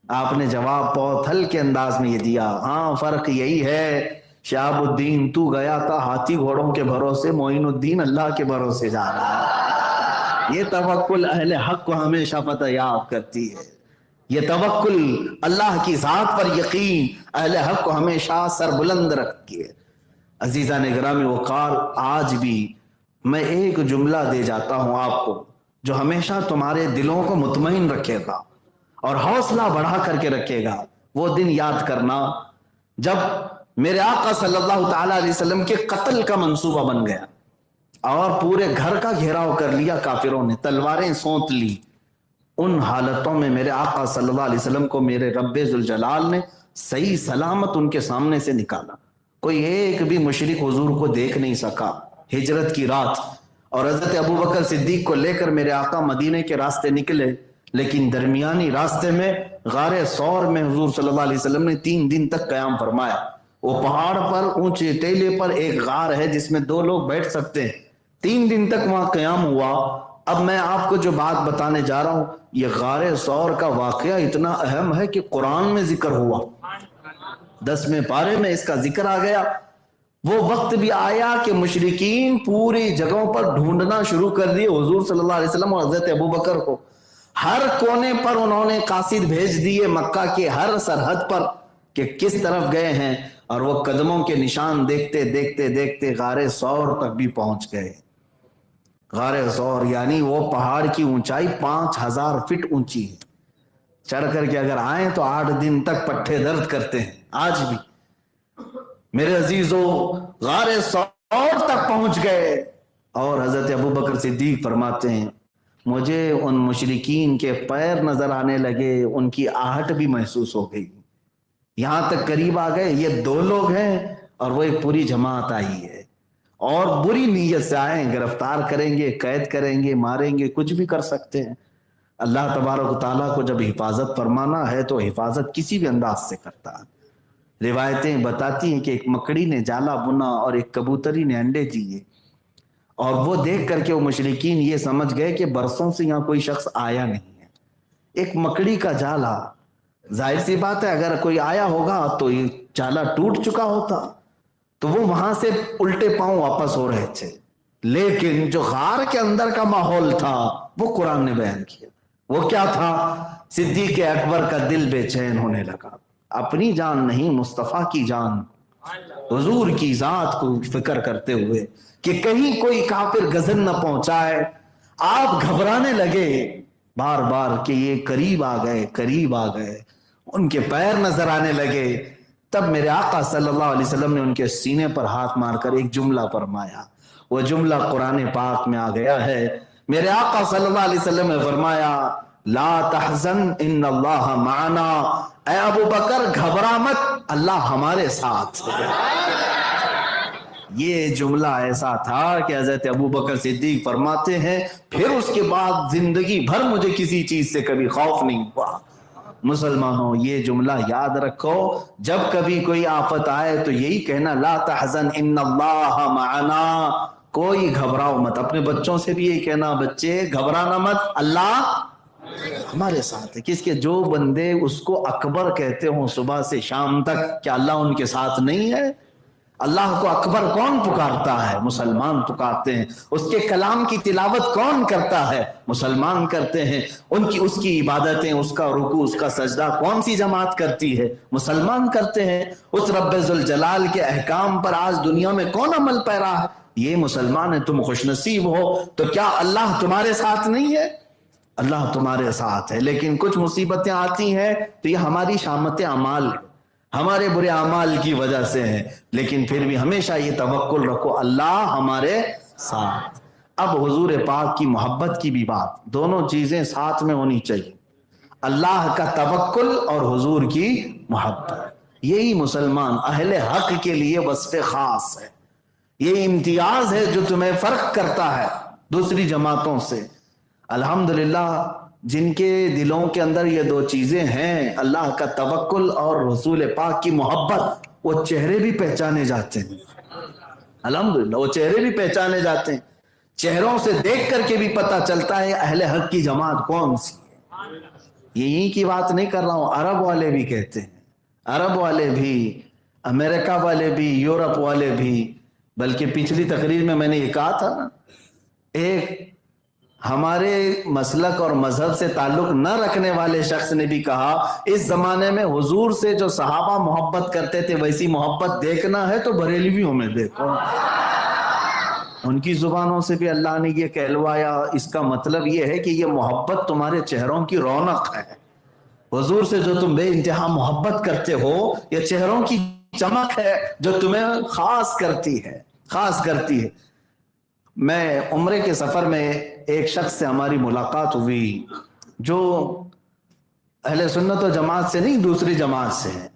آپ نے جواب بہت ہلکے انداز میں یہ دیا، ہاں فرق یہی ہے شہاب الدین تو گیا تھا ہاتھی گھوڑوں کے بھروسے، معین الدین اللہ کے بھروسے جا رہا ہے۔ یہ توکل اہل حق کو ہمیشہ فتح یاب کرتی ہے، یہ توکل اللہ کی ذات پر یقین اہل حق کو ہمیشہ سر بلند رکھتی ہے۔ عزیزان گرامی وقار، آج بھی میں ایک جملہ دے جاتا ہوں آپ کو جو ہمیشہ تمہارے دلوں کو مطمئن رکھے گا اور حوصلہ بڑھا کر کے رکھے گا۔ وہ دن یاد کرنا جب میرے آقا صلی اللہ تعالی علیہ وسلم کے قتل کا منصوبہ بن گیا اور پورے گھر کا گھیراؤ کر لیا کافروں نے، تلواریں سونت لی۔ ان حالتوں میں میرے آقا صلی اللہ علیہ وسلم کو میرے رب ذوالجلال نے صحیح سلامت ان کے سامنے سے نکالا، کوئی ایک بھی مشرک حضور کو دیکھ نہیں سکا۔ ہجرت کی رات، اور حضرت ابوبکر صدیق کو لے کر میرے آقا مدینے کے راستے نکلے، لیکن درمیانی راستے میں غار ثور میں حضور صلی اللہ علیہ وسلم نے 3 دن تک قیام فرمایا۔ وہ پہاڑ پر اونچے ٹیلے پر ایک غار ہے جس میں 2 لوگ بیٹھ سکتے ہیں، 3 دن تک وہاں قیام ہوا۔ اب میں آپ کو جو بات بتانے جا رہا ہوں، یہ غار ثور کا واقعہ اتنا اہم ہے کہ قرآن میں ذکر ہوا، 10ویں پارے میں اس کا ذکر آ گیا۔ وہ وقت بھی آیا کہ مشرکین پوری جگہوں پر ڈھونڈنا شروع کر دیے حضور صلی اللہ علیہ وسلم اور حضرت ابوبکر کو، ہر کونے پر انہوں نے قاصد بھیج دیے، مکہ کے ہر سرحد پر کہ کس طرف گئے ہیں، اور وہ قدموں کے نشان دیکھتے دیکھتے دیکھتے غار ثور تک بھی پہنچ گئے۔ غار ثور یعنی وہ پہاڑ کی اونچائی 5000 فٹ اونچی ہے، چڑھ کر کے اگر آئیں تو 8 دن تک پٹھے درد کرتے ہیں آج بھی۔ میرے عزیزو غار ثور تک پہنچ گئے اور حضرت ابوبکر صدیق فرماتے ہیں مجھے ان مشرکین کے پیر نظر آنے لگے، ان کی آہٹ بھی محسوس ہو گئی، یہاں تک قریب آ گئے، یہ 2 لوگ ہیں اور وہ ایک پوری جماعت آئی ہے اور بری نیت سے آئے ہیں، گرفتار کریں گے، قید کریں گے، ماریں گے، کچھ بھی کر سکتے ہیں۔ اللہ تبارک و تعالیٰ کو جب حفاظت فرمانا ہے تو حفاظت کسی بھی انداز سے کرتا ہے۔ روایتیں بتاتی ہیں کہ ایک مکڑی نے جالا بنا اور ایک کبوتری نے انڈے دیے، اور وہ دیکھ کر کے وہ مشرکین یہ سمجھ گئے کہ برسوں سے یہاں کوئی شخص آیا نہیں ہے۔ ایک مکڑی کا جالا، ظاہر سی بات ہے اگر کوئی آیا ہوگا تو یہ جالا ٹوٹ چکا ہوتا، تو وہ وہاں سے الٹے پاؤں واپس ہو رہے تھے، لیکن جو غار کے اندر کا ماحول تھا وہ قرآن نے بیان کیا۔ وہ کیا تھا؟ صدیق اکبر کا دل بے چین ہونے لگا، اپنی جان نہیں مصطفیٰ کی جان، حضور کی ذات کو فکر کرتے ہوئے کہ کہیں کوئی کافر غزل نہ پہنچائے۔ آپ گھبرانے لگے بار بار کہ یہ قریب آ گئے، قریب آ گئے، ان کے پیر نظر آنے لگے۔ تب میرے آقا صلی اللہ علیہ وسلم نے ان کے سینے پر ہاتھ مار کر ایک جملہ فرمایا، وہ جملہ قرآن پاک میں آ گیا ہے۔ میرے آقا صلی اللہ علیہ وسلم نے فرمایا لا تحزن ان اللہ معنا، اے ابو بکر گھبرا مت، اللہ ہمارے ساتھ ہے۔ یہ جملہ ایسا تھا کہ حضرت ابو بکر صدیق فرماتے ہیں پھر اس کے بعد زندگی بھر مجھے کسی چیز سے کبھی خوف نہیں ہوا۔ مسلمانوں یہ جملہ یاد رکھو، جب کبھی کوئی آفت آئے تو یہی کہنا لا تحزن ان اللہ معنا، کوئی گھبراؤ مت۔ اپنے بچوں سے بھی یہی کہنا بچے گھبرانا مت، اللہ ہمارے ساتھ ہے۔ کس کے جو بندے اس کو اکبر کہتے ہوں صبح سے شام تک، کیا اللہ ان کے ساتھ نہیں ہے؟ اللہ کو اکبر کون پکارتا ہے؟ مسلمان پکارتے ہیں۔ اس کے کلام کی تلاوت کون کرتا ہے؟ مسلمان کرتے ہیں۔ اس کی عبادتیں، اس کا رکوع، اس کا سجدہ کون سی جماعت کرتی ہے؟ مسلمان کرتے ہیں۔ اس رب ذوالجلال کے احکام پر آج دنیا میں کون عمل پیرا ہے؟ یہ مسلمان ہے۔ تم خوش نصیب ہو۔ تو کیا اللہ تمہارے ساتھ نہیں ہے؟ اللہ تمہارے ساتھ ہے، لیکن کچھ مصیبتیں آتی ہیں تو یہ ہماری شامت اعمال ہے، ہمارے برے اعمال کی وجہ سے ہے، لیکن پھر بھی ہمیشہ یہ توکل رکھو اللہ ہمارے ساتھ۔ اب حضور پاک کی محبت کی بھی بات، دونوں چیزیں ساتھ میں ہونی چاہیے، اللہ کا توکل اور حضور کی محبت۔ یہی مسلمان اہل حق کے لیے وصف خاص ہے، یہ امتیاز ہے جو تمہیں فرق کرتا ہے دوسری جماعتوں سے۔ الحمدللہ جن کے دلوں کے اندر یہ 2 چیزیں ہیں، اللہ کا توکل اور رسول پاک کی محبت، وہ چہرے بھی پہچانے جاتے ہیں۔ الحمدللہ وہ چہرے بھی پہچانے جاتے ہیں، چہروں سے دیکھ کر کے بھی پتہ چلتا ہے اہل حق کی جماعت کون سی ہے۔ یہی کی بات نہیں کر رہا ہوں، عرب والے بھی کہتے ہیں، عرب والے بھی، امریکہ والے بھی، یورپ والے بھی، بلکہ پچھلی تقریر میں نے یہ کہا تھا نا، ایک ہمارے مسلک اور مذہب سے تعلق نہ رکھنے والے شخص نے بھی کہا اس زمانے میں حضور سے جو صحابہ محبت کرتے تھے ویسی محبت دیکھنا ہے تو بریلویوں میں دیکھو۔ ان کی زبانوں سے بھی اللہ نے یہ کہلوایا۔ اس کا مطلب یہ ہے کہ یہ محبت تمہارے چہروں کی رونق ہے، حضور سے جو تم بے انتہا محبت کرتے ہو یہ چہروں کی چمک ہے جو تمہیں خاص کرتی ہے، خاص کرتی ہے۔ میں عمرے کے سفر میں ایک شخص سے ہماری ملاقات ہوئی جو اہل سنت و جماعت سے نہیں دوسری جماعت سے ہے۔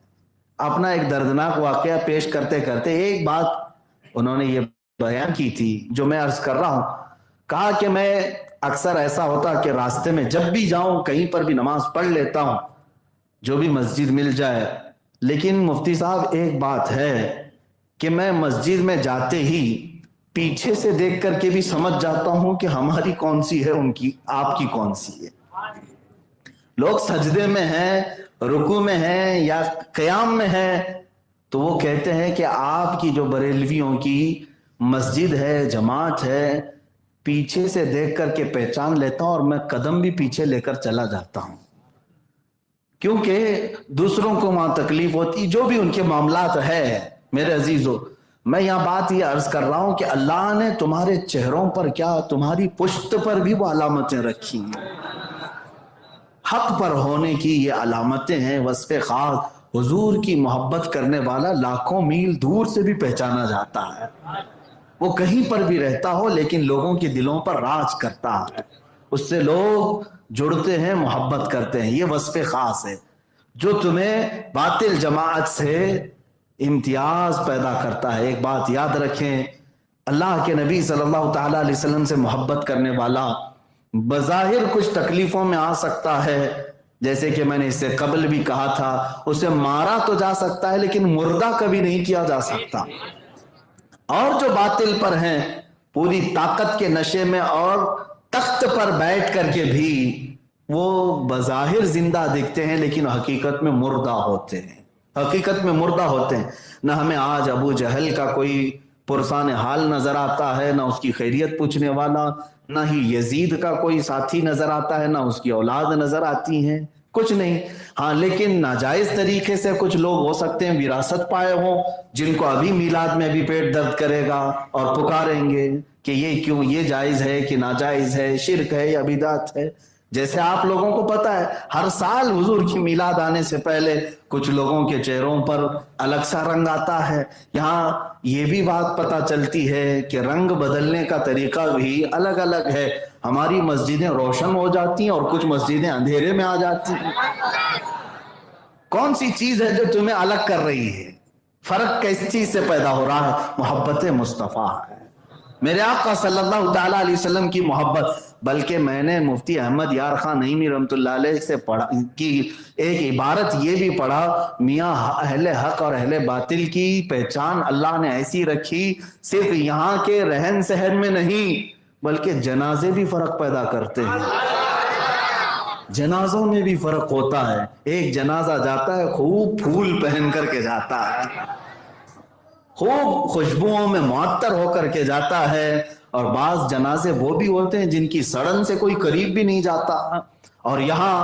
اپنا ایک دردناک واقعہ پیش کرتے کرتے ایک بات انہوں نے یہ بیان کی تھی جو میں عرض کر رہا ہوں۔ کہا کہ میں اکثر ایسا ہوتا کہ راستے میں جب بھی جاؤں کہیں پر بھی نماز پڑھ لیتا ہوں جو بھی مسجد مل جائے، لیکن مفتی صاحب ایک بات ہے کہ میں مسجد میں جاتے ہی پیچھے سے دیکھ کر کے بھی سمجھ جاتا ہوں کہ ہماری کون سی ہے، ان کی آپ کی کون سی ہے۔ لوگ سجدے میں ہیں، رکوع میں ہیں یا قیام میں ہیں تو وہ کہتے ہیں کہ آپ کی جو بریلویوں کی مسجد ہے، جماعت ہے، پیچھے سے دیکھ کر کے پہچان لیتا ہوں اور میں قدم بھی پیچھے لے کر چلا جاتا ہوں، کیونکہ دوسروں کو وہاں تکلیف ہوتی جو بھی ان کے معاملات ہے۔ میرے عزیزو میں یہاں بات یہ عرض کر رہا ہوں کہ اللہ نے تمہارے چہروں پر کیا تمہاری پشت پر بھی وہ علامتیں رکھی ہیں۔ حق پر ہونے کی یہ علامتیں ہیں، وصف خاص۔ حضور کی محبت کرنے والا لاکھوں میل دور سے بھی پہچانا جاتا ہے، وہ کہیں پر بھی رہتا ہو لیکن لوگوں کے دلوں پر راج کرتا ہے، اس سے لوگ جڑتے ہیں، محبت کرتے ہیں۔ یہ وصف خاص ہے جو تمہیں باطل جماعت سے امتیاز پیدا کرتا ہے۔ ایک بات یاد رکھیں، اللہ کے نبی صلی اللہ تعالیٰ علیہ وسلم سے محبت کرنے والا بظاہر کچھ تکلیفوں میں آ سکتا ہے، جیسے کہ میں نے اس سے قبل بھی کہا تھا، اسے مارا تو جا سکتا ہے لیکن مردہ کبھی نہیں کیا جا سکتا۔ اور جو باطل پر ہیں پوری طاقت کے نشے میں اور تخت پر بیٹھ کر کے بھی وہ بظاہر زندہ دکھتے ہیں لیکن حقیقت میں مردہ ہوتے ہیں، حقیقت میں مردہ ہوتے ہیں۔ نہ ہمیں آج ابو جہل کا کوئی پرسان حال نظر آتا ہے، نہ اس کی خیریت پوچھنے والا، نہ ہی یزید کا کوئی ساتھی نظر آتا ہے، نہ اس کی اولاد نظر آتی ہیں، کچھ نہیں۔ ہاں لیکن ناجائز طریقے سے کچھ لوگ ہو سکتے ہیں وراثت پائے ہوں، جن کو ابھی میلاد میں بھی پیٹ درد کرے گا اور پکاریں گے کہ یہ کیوں، یہ جائز ہے کہ ناجائز ہے، شرک ہے یا بدعت ہے۔ جیسے آپ لوگوں کو پتا ہے ہر سال حضور کی میلاد آنے سے پہلے کچھ لوگوں کے چہروں پر الگ سا رنگ آتا ہے۔ یہاں یہ بھی بات پتہ چلتی ہے کہ رنگ بدلنے کا طریقہ بھی الگ الگ ہے۔ ہماری مسجدیں روشن ہو جاتی ہیں اور کچھ مسجدیں اندھیرے میں آ جاتی ہیں۔ کون سی چیز ہے جو تمہیں الگ کر رہی ہے؟ فرق کیسی چیز سے پیدا ہو رہا ہے؟ محبت مصطفیٰ ہے، میرے آقا صلی اللہ تعالیٰ علیہ وسلم کی محبت۔ بلکہ میں نے مفتی احمد یار خان نعیمی رحمۃ اللہ علیہ سے پڑھا کی ایک عبارت یہ بھی پڑھا، میاں اہل حق اور اہل باطل کی پہچان اللہ نے ایسی رکھی، صرف یہاں کے رہن سہن میں نہیں بلکہ جنازے بھی فرق پیدا کرتے ہیں، جنازوں میں بھی فرق ہوتا ہے۔ ایک جنازہ جاتا ہے خوب پھول پہن کر کے جاتا ہے، خوب خوشبوؤں میں معطر ہو کر کے جاتا ہے، اور بعض جنازے وہ بھی ہوتے ہیں جن کی سڑن سے کوئی قریب بھی نہیں جاتا۔ اور یہاں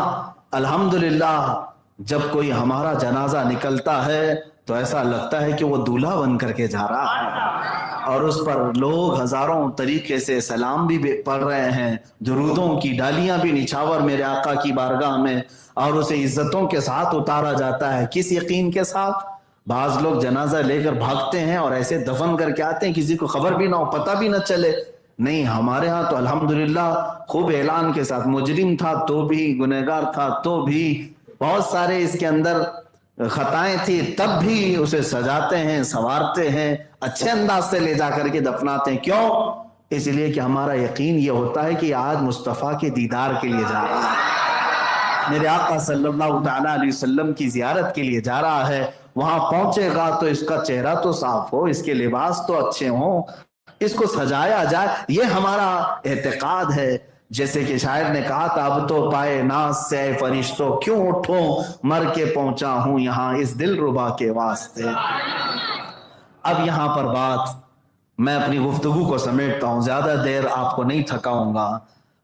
الحمدللہ جب کوئی ہمارا جنازہ نکلتا ہے تو ایسا لگتا ہے کہ وہ دولہا بن کر کے جا رہا ہے، اور اس پر لوگ ہزاروں طریقے سے سلام بھی پڑھ رہے ہیں، درودوں کی ڈالیاں بھی نچھاور میرے آقا کی بارگاہ میں، اور اسے عزتوں کے ساتھ اتارا جاتا ہے۔ کس یقین کے ساتھ؟ بعض لوگ جنازہ لے کر بھاگتے ہیں اور ایسے دفن کر کے آتے ہیں کسی کو خبر بھی نہ ہو، پتہ بھی نہ چلے۔ نہیں، ہمارے ہاں تو الحمدللہ خوب اعلان کے ساتھ، مجرم تھا تو بھی، گنہگار تھا تو بھی، بہت سارے اس کے اندر خطائیں تھی تب بھی اسے سجاتے ہیں، سنوارتے ہیں، اچھے انداز سے لے جا کر کے دفناتے ہیں۔ کیوں؟ اس لیے کہ ہمارا یقین یہ ہوتا ہے کہ آج مصطفیٰ کے دیدار کے لیے جا رہا ہے، میرے آقا صلی اللہ تعالیٰ علیہ وسلم کی زیارت کے لیے جا رہا ہے۔ وہاں پہنچے گا تو اس کا چہرہ تو صاف ہو، اس کے لباس تو اچھے ہوں، اس کو سجایا جائے، یہ ہمارا اعتقاد ہے۔ جیسے کہ شاعر نے کہا تھا، اب تو پائے ناز سے اے فرشتوں کیوں اٹھوں، مر کے پہنچا ہوں یہاں اس دل ربا کے واسطے۔ اب یہاں پر بات میں اپنی گفتگو کو سمیٹتا ہوں، زیادہ دیر آپ کو نہیں تھکاؤں گا۔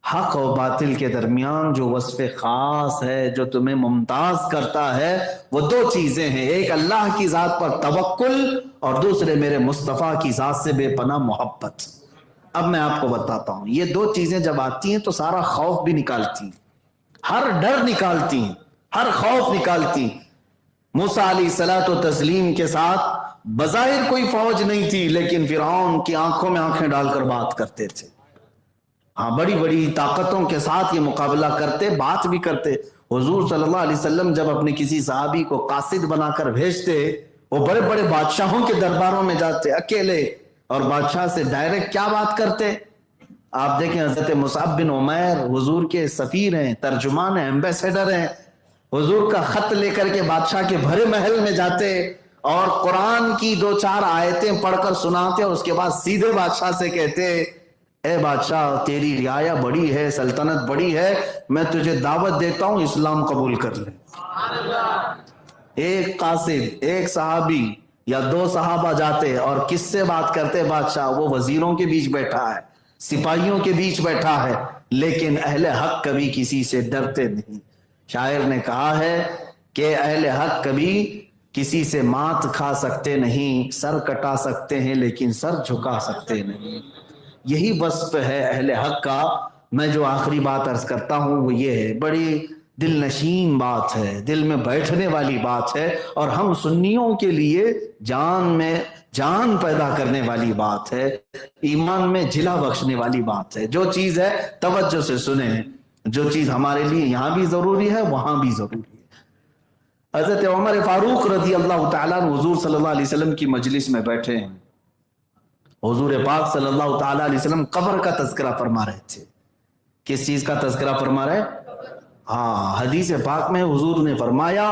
حق و باطل کے درمیان جو وصف خاص ہے جو تمہیں ممتاز کرتا ہے وہ دو چیزیں ہیں، ایک اللہ کی ذات پر توکل اور دوسرے میرے مصطفیٰ کی ذات سے بے پناہ محبت۔ اب میں آپ کو بتاتا ہوں، یہ دو چیزیں جب آتی ہیں تو سارا خوف بھی نکالتی ہیں، ہر ڈر نکالتی ہیں، ہر خوف نکالتی ہیں۔ موسیٰ علیہ الصلوۃ والتسلیم کے ساتھ بظاہر کوئی فوج نہیں تھی لیکن فرعون کی آنکھوں میں آنکھیں ڈال کر بات کرتے تھے۔ ہاں، بڑی بڑی طاقتوں کے ساتھ یہ مقابلہ کرتے، بات بھی کرتے۔ حضور صلی اللہ علیہ وسلم جب اپنے کسی صحابی کو قاصد بنا کر بھیجتے، وہ بڑے بڑے بادشاہوں کے درباروں میں جاتے اکیلے، اور بادشاہ سے ڈائریکٹ کیا بات کرتے؟ آپ دیکھیں حضرت مصعب بن عمیر حضور کے سفیر ہیں، ترجمان ہیں، ایمبیسیڈر ہیں، حضور کا خط لے کر کے بادشاہ کے بھرے محل میں جاتے اور قرآن کی دو چار آیتیں پڑھ کر سناتے، اور اس کے بعد سیدھے بادشاہ سے کہتے، اے بادشاہ تیری رعایا بڑی ہے، سلطنت بڑی ہے، میں تجھے دعوت دیتا ہوں اسلام قبول کر لے۔ ایک قاصد، ایک صحابی یا دو صحابہ جاتے اور کس سے بات کرتے؟ بادشاہ، وہ وزیروں کے بیچ بیٹھا ہے، سپاہیوں کے بیچ بیٹھا ہے، لیکن اہل حق کبھی کسی سے ڈرتے نہیں۔ شاعر نے کہا ہے کہ اہل حق کبھی کسی سے مات کھا سکتے نہیں، سر کٹا سکتے ہیں لیکن سر جھکا سکتے نہیں۔ یہی وصف ہے اہل حق کا۔ میں جو آخری بات عرض کرتا ہوں وہ یہ ہے، بڑی دل نشین بات ہے، دل میں بیٹھنے والی بات ہے، اور ہم سنیوں کے لیے جان میں جان پیدا کرنے والی بات ہے، ایمان میں جلا بخشنے والی بات ہے۔ جو چیز ہے توجہ سے سنیں، جو چیز ہمارے لیے یہاں بھی ضروری ہے وہاں بھی ضروری ہے۔ حضرت عمر فاروق رضی اللہ تعالیٰ عنہ حضور صلی اللہ علیہ وسلم کی مجلس میں بیٹھے ہیں، حضور پاک صلی اللہ تعالیٰ علیہ وسلم قبر کا تذکرہ فرما رہے تھے۔ کس چیز کا تذکرہ فرما رہے؟ ہاں، حدیث پاک میں حضور نے فرمایا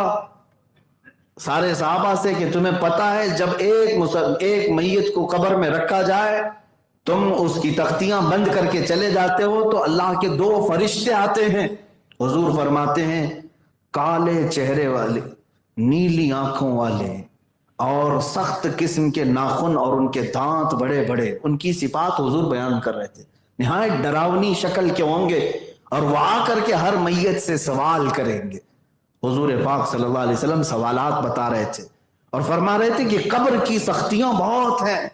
سارے صحابہ سے کہ تمہیں پتا ہے جب ایک میت کو قبر میں رکھا جائے تم اس کی تختیاں بند کر کے چلے جاتے ہو تو اللہ کے 2 فرشتے آتے ہیں، حضور فرماتے ہیں کالے چہرے والے، نیلی آنکھوں والے اور سخت قسم کے ناخن اور ان کے دانت بڑے بڑے، ان کی صفات حضور بیان کر رہے تھے، نہایت ڈراؤنی شکل کے ہوں گے، اور وہ آ کر کے ہر میت سے سوال کریں گے۔ حضور پاک صلی اللہ علیہ وسلم سوالات بتا رہے تھے اور فرما رہے تھے کہ قبر کی سختیاں بہت ہیں،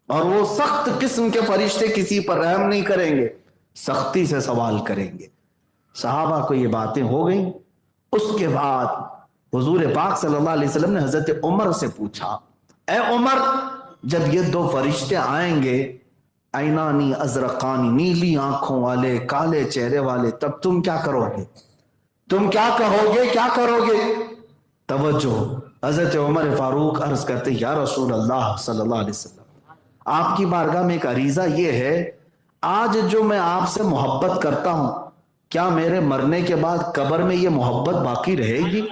اور وہ سخت قسم کے فرشتے کسی پر رحم نہیں کریں گے، سختی سے سوال کریں گے۔ صحابہ کو یہ باتیں ہو گئیں۔ اس کے بعد حضور پاک صلی اللہ علیہ وسلم نے حضرت عمر سے پوچھا، اے عمر، جب یہ 2 فرشتے آئیں گے، عینانی ازرقانی، نیلی آنکھوں والے، کالے چہرے والے، تب تم کیا کرو گے؟ تم کیا کہو گے؟ کیا کرو گے؟ توجہ، حضرت عمر فاروق عرض کرتے یا رسول اللہ صلی اللہ علیہ وسلم، آپ کی بارگاہ میں ایک عریضہ یہ ہے، آج جو میں آپ سے محبت کرتا ہوں، کیا میرے مرنے کے بعد قبر میں یہ محبت باقی رہے گی؟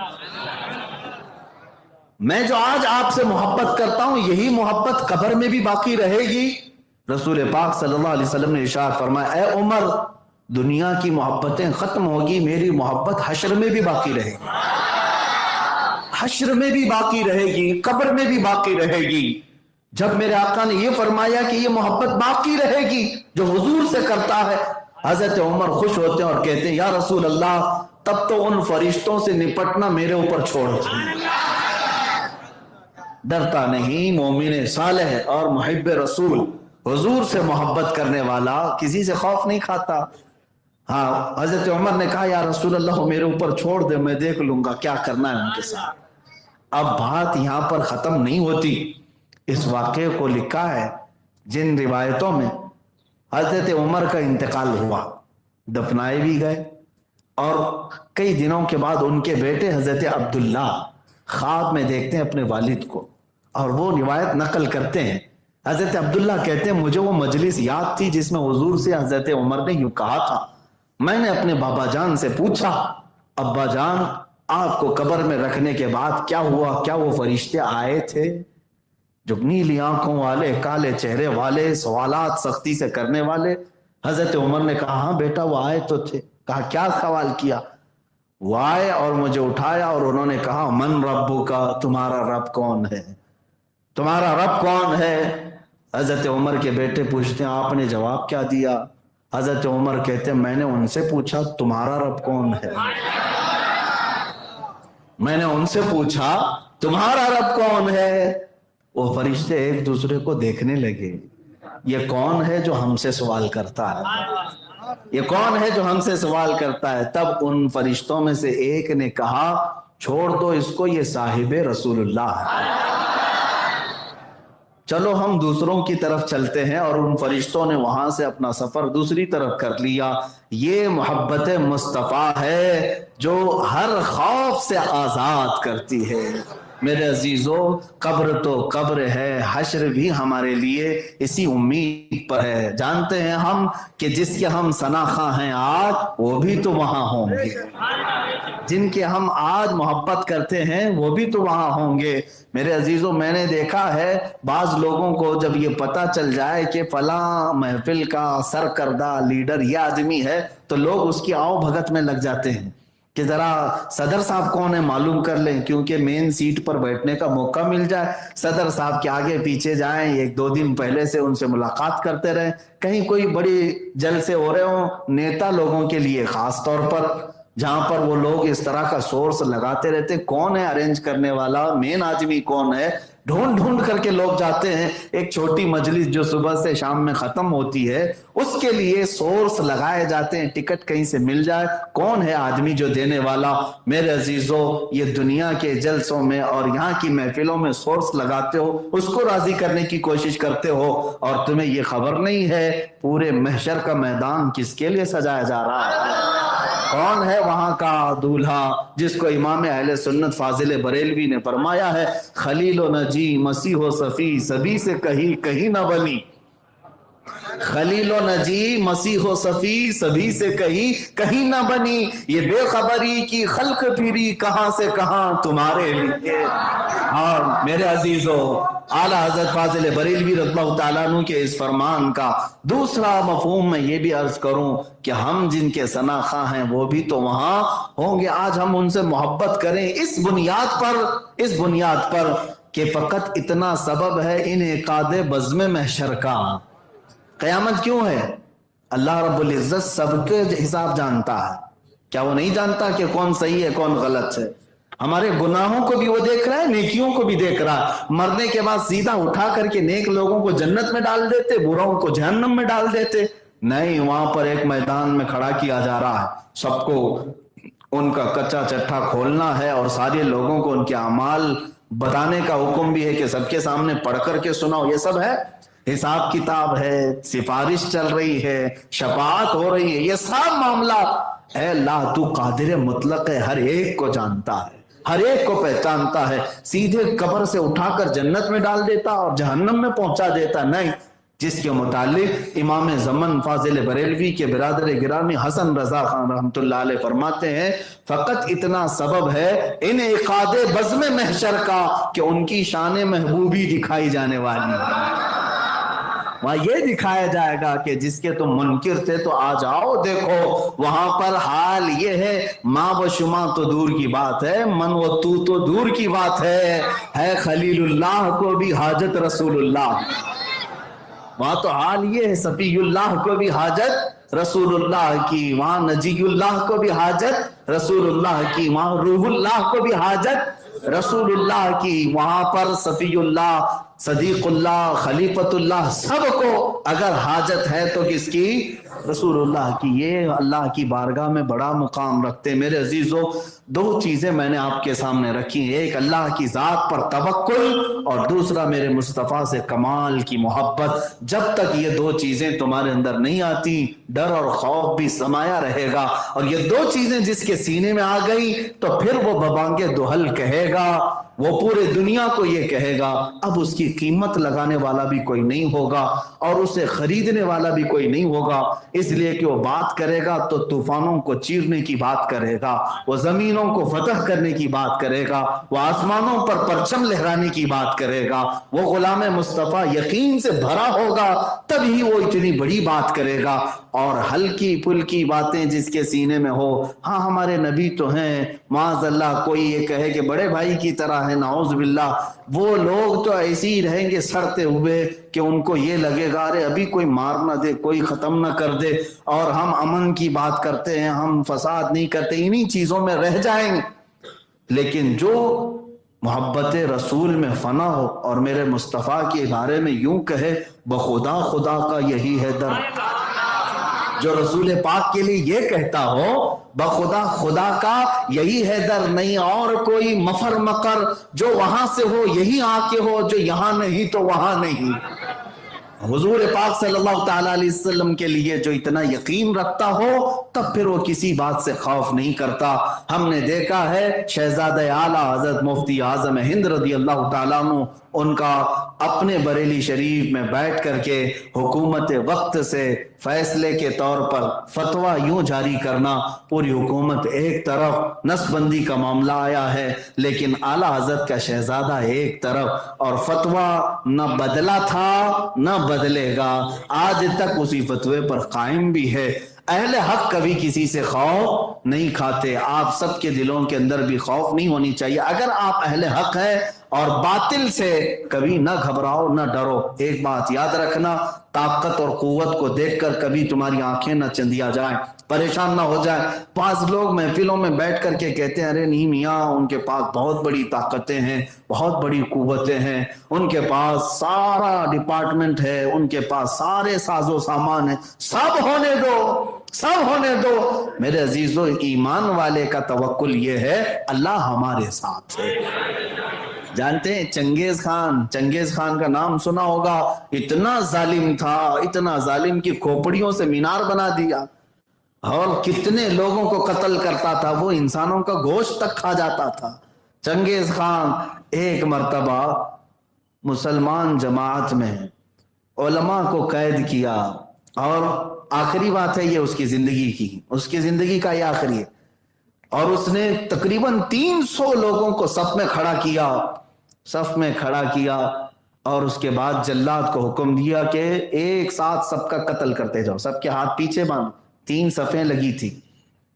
میں جو آج آپ سے محبت کرتا ہوں یہی محبت قبر میں بھی باقی رہے گی؟ رسول پاک صلی اللہ علیہ وسلم نے ارشاد فرمایا، اے عمر، دنیا کی محبتیں ختم ہوگی، میری محبت حشر میں بھی باقی رہے گی، حشر میں بھی باقی رہے گی، قبر میں بھی باقی رہے گی۔ جب میرے آقا نے یہ فرمایا کہ یہ محبت باقی رہے گی جو حضور سے کرتا ہے، حضرت عمر خوش ہوتے ہیں اور کہتے ہیں یا رسول اللہ، تب تو ان فرشتوں سے نپٹنا میرے اوپر چھوڑ دیں۔ ڈرتا نہیں، مومن صالح اور محب رسول، حضور سے محبت کرنے والا کسی سے خوف نہیں کھاتا۔ ہاں، حضرت عمر نے کہا یا رسول اللہ میرے اوپر چھوڑ دے، میں دیکھ لوں گا کیا کرنا ہے ان کے ساتھ۔ اب بات یہاں پر ختم نہیں ہوتی، اس واقعے کو لکھا ہے جن روایتوں میں حضرت عمر کا انتقال ہوا، دفنائے بھی گئے، اور کئی دنوں کے بعد ان کے بیٹے حضرت عبداللہ خواب میں دیکھتے ہیں اپنے والد کو، اور وہ روایت نقل کرتے ہیں۔ حضرت عبداللہ کہتے ہیں مجھے وہ مجلس یاد تھی جس میں حضور سے حضرت عمر نے یوں کہا تھا، میں نے اپنے بابا جان سے پوچھا، ابا جان آپ کو قبر میں رکھنے کے بعد کیا ہوا؟ کیا وہ فرشتے آئے تھے جو نیلی آنکھوں والے، کالے چہرے والے، سوالات سختی سے کرنے والے؟ حضرت عمر نے کہا ہاں بیٹا وہ آئے تو تھے۔ کہا کیا سوال کیا؟ وہ آئے اور مجھے اٹھایا اور انہوں نے کہا من ربو کا، تمہارا رب کون ہے؟ تمہارا رب کون ہے؟ حضرت عمر کے بیٹے پوچھتے ہیں آپ نے جواب کیا دیا؟ حضرت عمر کہتے ہیں میں نے ان سے پوچھا تمہارا رب کون ہے؟ میں نے ان سے پوچھا تمہارا رب کون ہے؟ وہ فرشتے ایک دوسرے کو دیکھنے لگے، یہ کون ہے جو ہم سے سوال کرتا ہے؟ یہ کون ہے جو ہم سے سوال کرتا ہے؟ تب ان فرشتوں میں سے ایک نے کہا چھوڑ دو اس کو، یہ صاحب رسول اللہ ہے۔ چلو ہم دوسروں کی طرف چلتے ہیں، اور ان فرشتوں نے وہاں سے اپنا سفر دوسری طرف کر لیا۔ یہ محبت مصطفیٰ ہے جو ہر خوف سے آزاد کرتی ہے۔ میرے عزیزو، قبر تو قبر ہے، حشر بھی ہمارے لیے اسی امید پر ہے۔ جانتے ہیں ہم کہ جس کے ہم ثناخواں ہیں آج، وہ بھی تو وہاں ہوں گے، جن کے ہم آج محبت کرتے ہیں وہ بھی تو وہاں ہوں گے۔ میرے عزیزو، میں نے دیکھا ہے بعض لوگوں کو جب یہ پتہ چل جائے کہ فلاں محفل کا سرکردہ لیڈر یہ آدمی ہے تو لوگ اس کی آؤ بھگت میں لگ جاتے ہیں کہ ذرا صدر صاحب کون ہے معلوم کر لیں، کیونکہ مین سیٹ پر بیٹھنے کا موقع مل جائے، صدر صاحب کے آگے پیچھے جائیں، 1-2 دن پہلے سے ان سے ملاقات کرتے رہیں، کہیں کوئی بڑی جلسے ہو رہے ہوں نیتا لوگوں کے لیے، خاص طور پر جہاں پر وہ لوگ اس طرح کا سورس لگاتے رہتے کون ہے ارینج کرنے والا، مین آدمی کون ہے، ڈھونڈ ڈھونڈ کر کے لوگ جاتے ہیں. ایک چھوٹی مجلس جو صبح سے شام میں ختم ہوتی ہے اس کے لیے سورس لگائے جاتے ہیں, ٹکٹ کہیں سے مل جائے. کون ہے آدمی جو دینے والا؟ میرے عزیزو, یہ دنیا کے جلسوں میں اور یہاں کی محفلوں میں سورس لگاتے ہو, اس کو راضی کرنے کی کوشش کرتے ہو, اور تمہیں یہ خبر نہیں ہے پورے محشر کا میدان کس کے لیے سجایا جا رہا ہے. کون ہے وہاں کا دولہا جس کو امام اہل سنت فاضل بریلوی نے فرمایا ہے خلیل و نجی مسیح و صفی سبھی سے کہیں نہ بنی. خلیل و نجی مسیح و صفی سبھی سے کہیں نہ بنی. یہ بے خبری کی خلق پھری کہاں سے کہاں تمہارے لیے. اور میرے عزیزو, اعلیٰ حضرت فاضل بریلوی رضی اللہ تعالیٰ عنہ کے اس فرمان کا دوسرا مفہوم میں یہ بھی عرض کروں کہ ہم جن کے ثنا خواہ ہیں وہ بھی تو وہاں ہوں گے. آج ہم ان سے محبت کریں اس بنیاد پر کہ فقط اتنا سبب ہے انعقاد بزم محشر کا. قیامت کیوں ہے؟ اللہ رب العزت سب کے حساب جانتا ہے. کیا وہ نہیں جانتا کہ کون صحیح ہے کون غلط ہے؟ ہمارے گناہوں کو بھی وہ دیکھ رہا ہے, نیکیوں کو بھی دیکھ رہا ہے. مرنے کے بعد سیدھا اٹھا کر کے نیک لوگوں کو جنت میں ڈال دیتے, بروں کو جہنم میں ڈال دیتے. نہیں, وہاں پر ایک میدان میں کھڑا کیا جا رہا ہے. سب کو ان کا کچا چٹھا کھولنا ہے اور سارے لوگوں کو ان کے اعمال بتانے کا حکم بھی ہے کہ سب کے سامنے پڑھ کر کے سناؤ. یہ سب ہے, حساب کتاب ہے, سفارش چل رہی ہے, شفاعت ہو رہی ہے, یہ سب معاملہ. اے اللہ, تو قادر مطلق ہے, ہر ایک کو جانتا ہے, ہر ایک کو پہچانتا ہے. سیدھے قبر سے اٹھا کر جنت میں ڈال دیتا اور جہنم میں پہنچا دیتا نہیں. جس کے متعلق امام زمن فاضل بریلوی کے برادر گرامی حسن رضا خان رحمۃ اللہ علیہ فرماتے ہیں فقط اتنا سبب ہے انعقاد بزم محشر کا کہ ان کی شان محبوبی دکھائی جانے والی ہے. وہاں یہ دکھایا جائے گا کہ جس کے تم منکر تھے تو آ جاؤ دیکھو. وہاں پر حال یہ ہے, ماں و شما تو دور کی بات ہے, من و تو دور کی بات ہے خلیل اللہ کو بھی حاجت رسول اللہ. وہاں تو حال یہ ہے, صفی اللہ کو بھی حاجت رسول اللہ کی, وہاں نجی اللہ کو بھی حاجت رسول اللہ کی, وہاں روح اللہ کو بھی حاجت رسول اللہ کی, وہاں پر صفی اللہ, صدیق اللہ, خلیفت اللہ, سب کو اگر حاجت ہے تو کس کی؟ رسول اللہ کی. یہ اللہ کی بارگاہ میں بڑا مقام رکھتے. میرے عزیزو, دو چیزیں میں نے آپ کے سامنے رکھی ہیں, ایک اللہ کی ذات پر توکل اور دوسرا میرے مصطفیٰ سے کمال کی محبت. جب تک یہ دو چیزیں تمہارے اندر نہیں آتی ڈر اور خوف بھی سمایا رہے گا, اور یہ دو چیزیں جس کے سینے میں آ گئی تو پھر وہ ببانگے دوہل کہے گا, وہ پورے دنیا کو یہ کہے گا. اب اس کی قیمت لگانے والا بھی کوئی نہیں ہوگا اور اسے خریدنے والا بھی کوئی نہیں ہوگا, اس لیے کہ وہ بات کرے گا تو طوفانوں کو چیرنے کی بات کرے گا, وہ زمینوں کو فتح کرنے کی بات کرے گا, وہ آسمانوں پر پرچم لہرانے کی بات کرے گا. وہ غلام مصطفیٰ یقین سے بھرا ہوگا تب ہی وہ اتنی بڑی بات کرے گا. اور ہلکی پھلکی باتیں جس کے سینے میں ہو, ہاں ہمارے نبی تو ہیں, معاذ اللہ کوئی یہ کہے کہ بڑے بھائی کی طرح ہے, نعوذ باللہ, وہ لوگ تو ایسے ہی رہیں گے سڑتے ہوئے کہ ان کو یہ لگے گا ارے ابھی کوئی مار نہ دے, کوئی ختم نہ کر دے, اور ہم امن کی بات کرتے ہیں, ہم فساد نہیں کرتے, انہی چیزوں میں رہ جائیں گے. لیکن جو محبت رسول میں فنا ہو اور میرے مصطفیٰ کے بارے میں یوں کہے بخدا خدا کا یہی ہے در, جو رسول پاک کے لیے یہ کہتا ہو بخدا خدا کا یہی ہے در, نہیں اور کوئی مفر مکر, جو وہاں سے ہو یہی آ کے ہو, جو یہاں نہیں تو وہاں نہیں. حضور پاک صلی اللہ تعالیٰ علیہ وسلم کے لیے جو اتنا یقین رکھتا ہو تب پھر وہ کسی بات سے خوف نہیں کرتا. ہم نے دیکھا ہے شہزادہ اعلیٰ حضرت مفتی اعظم ہند رضی اللہ تعالیٰ عنہ, ان کا اپنے بریلی شریف میں بیٹھ کر کے حکومت وقت سے فیصلے کے طور پر فتویٰ یوں جاری کرنا, پوری حکومت ایک طرف نس بندی کا معاملہ آیا ہے لیکن اعلیٰ حضرت کا شہزادہ ایک طرف, اور فتویٰ نہ بدلا تھا نہ بدلے گا, آج تک اسی فتوے پر قائم بھی ہے. اہل حق کبھی کسی سے خوف نہیں کھاتے, آپ سب کے دلوں کے اندر بھی خوف نہیں ہونی چاہیے. اگر آپ اہل حق ہیں اور باطل سے کبھی نہ گھبراؤ نہ ڈرو. ایک بات یاد رکھنا، طاقت اور قوت کو دیکھ کر کبھی تمہاری آنکھیں نہ چندیا جائیں، پریشان نہ ہو جائیں. بعض لوگ محفلوں میں بیٹھ کر کے کہتے ہیں ارے نہیں میاں ان کے پاس بہت بڑی طاقتیں ہیں، بہت بڑی قوتیں ہیں، ان کے پاس سارا ڈپارٹمنٹ ہے، ان کے پاس سارے ساز و سامان ہے. سب ہونے دو، سب ہونے دو. میرے عزیزو، ایمان والے کا توکل یہ ہے اللہ ہمارے ساتھ ہے. جانتے ہیں چنگیز خان کا نام سنا ہوگا. اتنا ظالم تھا، اتنا ظالم کی کھوپڑیوں سے مینار بنا دیا اور کتنے لوگوں کو قتل کرتا تھا. وہ انسانوں کا گوشت تک کھا جاتا تھا. چنگیز خان ایک مرتبہ مسلمان جماعت میں علماء کو قید کیا، اور آخری بات ہے یہ اس کی زندگی کا یہ آخری ہے. اور اس نے تقریباً 300 لوگوں کو صف میں کھڑا کیا اور اس کے بعد جلاد کو حکم دیا کہ ایک ساتھ سب کا قتل کرتے جاؤ، سب کے ہاتھ پیچھے باندھو. 3 صفیں لگی تھی.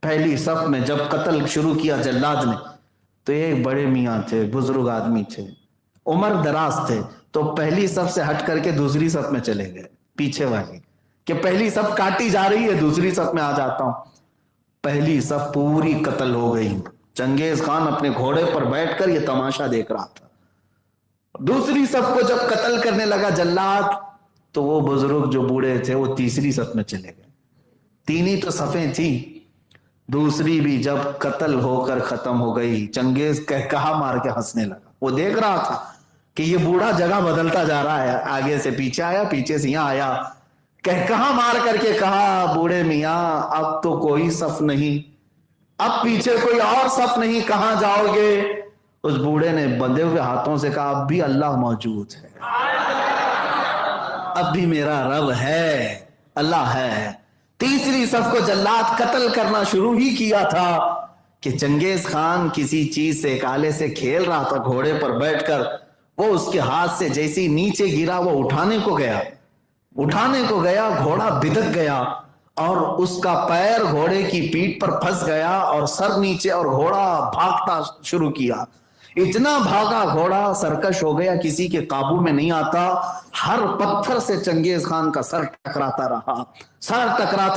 پہلی صف میں جب قتل شروع کیا جلاد نے تو ایک بڑے میاں تھے، بزرگ آدمی تھے، عمر دراز تھے، تو پہلی صف سے ہٹ کر کے دوسری صف میں چلے گئے پیچھے والی، کہ پہلی صف کاٹی جا رہی ہے دوسری صف میں آ جاتا ہوں. پہلی صف پوری قتل ہو گئی. چنگیز خان اپنے گھوڑے پر بیٹھ کر یہ تماشا دیکھ رہا تھا. دوسری صف کو جب قتل کرنے لگا جلاد تو وہ بزرگ جو بوڑھے تھے وہ تیسری صف میں چلے گئے. 3 ہی تو صفیں تھی، دوسری بھی جب قتل ہو کر ختم ہو گئی. چنگیز کہا مار کے ہنسنے لگا. وہ دیکھ رہا تھا کہ یہ بوڑھا جگہ بدلتا جا رہا ہے، آگے سے پیچھے آیا، پیچھے سے یہاں آیا. کہا مار کر کے کہا بوڑھے میاں اب تو کوئی صف نہیں، اب پیچھے کوئی اور صف نہیں، کہاں جاؤ گے؟ اس بوڑھے نے بندھے ہوئے ہاتھوں سے کہا اب بھی اللہ موجود ہے، اب بھی میرا رب ہے، اللہ ہے. تیسری صف کو جلاد قتل کرنا شروع ہی کیا تھا کہ چنگیز خان کسی چیز سے، ایک آلے سے کھیل رہا تھا گھوڑے پر بیٹھ کر. وہ اس کے ہاتھ سے جیسے نیچے گرا، وہ اٹھانے کو گیا، گھوڑا بدک گیا اور اس کا پیر گھوڑے کی پیٹھ پر پھنس گیا اور سر نیچے، اور گھوڑا بھاگتا شروع کیا. اتنا بھاگا گھوڑا سرکش ہو گیا، کسی کے قابو میں نہیں آتا. ہر پتھر سے چنگیز خان کا سر ٹکراتا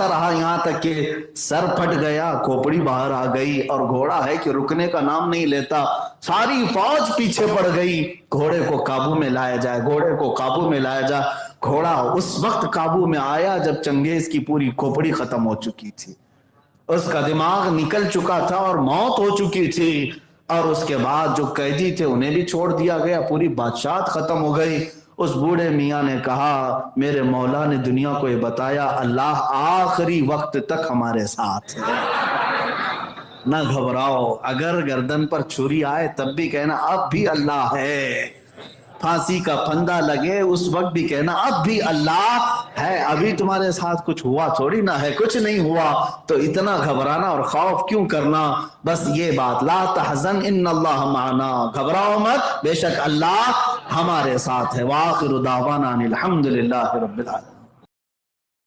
رہا یہاں تک کہ سر پھٹ گیا، کھوپڑی باہر آ گئی، اور گھوڑا ہے کہ رکنے کا نام نہیں لیتا. ساری فوج پیچھے پڑ گئی. گھوڑے کو قابو میں لایا جائے. گھوڑا اس وقت قابو میں آیا جب چنگیز کی پوری کھوپڑی ختم ہو چکی تھی، اس کا دماغ نکل چکا تھا اور موت ہو چکی تھی. اور اس کے بعد جو قیدی تھے انہیں بھی چھوڑ دیا گیا، پوری بادشاہت ختم ہو گئی. اس بوڑھے میاں نے کہا میرے مولا نے دنیا کو یہ بتایا اللہ آخری وقت تک ہمارے ساتھ ہے، نہ گھبراؤ. اگر گردن پر چھری آئے تب بھی کہنا اب بھی اللہ ہے. پھانسی کا پھندا لگے اس وقت بھی کہنا اب بھی اللہ ہے. ابھی تمہارے ساتھ کچھ ہوا تھوڑی نہ ہے، کچھ نہیں ہوا، تو اتنا گھبرانا اور خوف کیوں کرنا؟ بس یہ بات لا تحزن ان اللہ معنا، گھبراؤ مت، بے شک اللہ ہمارے ساتھ ہے. وآخر دعوانا الحمدللہ رب العالمین.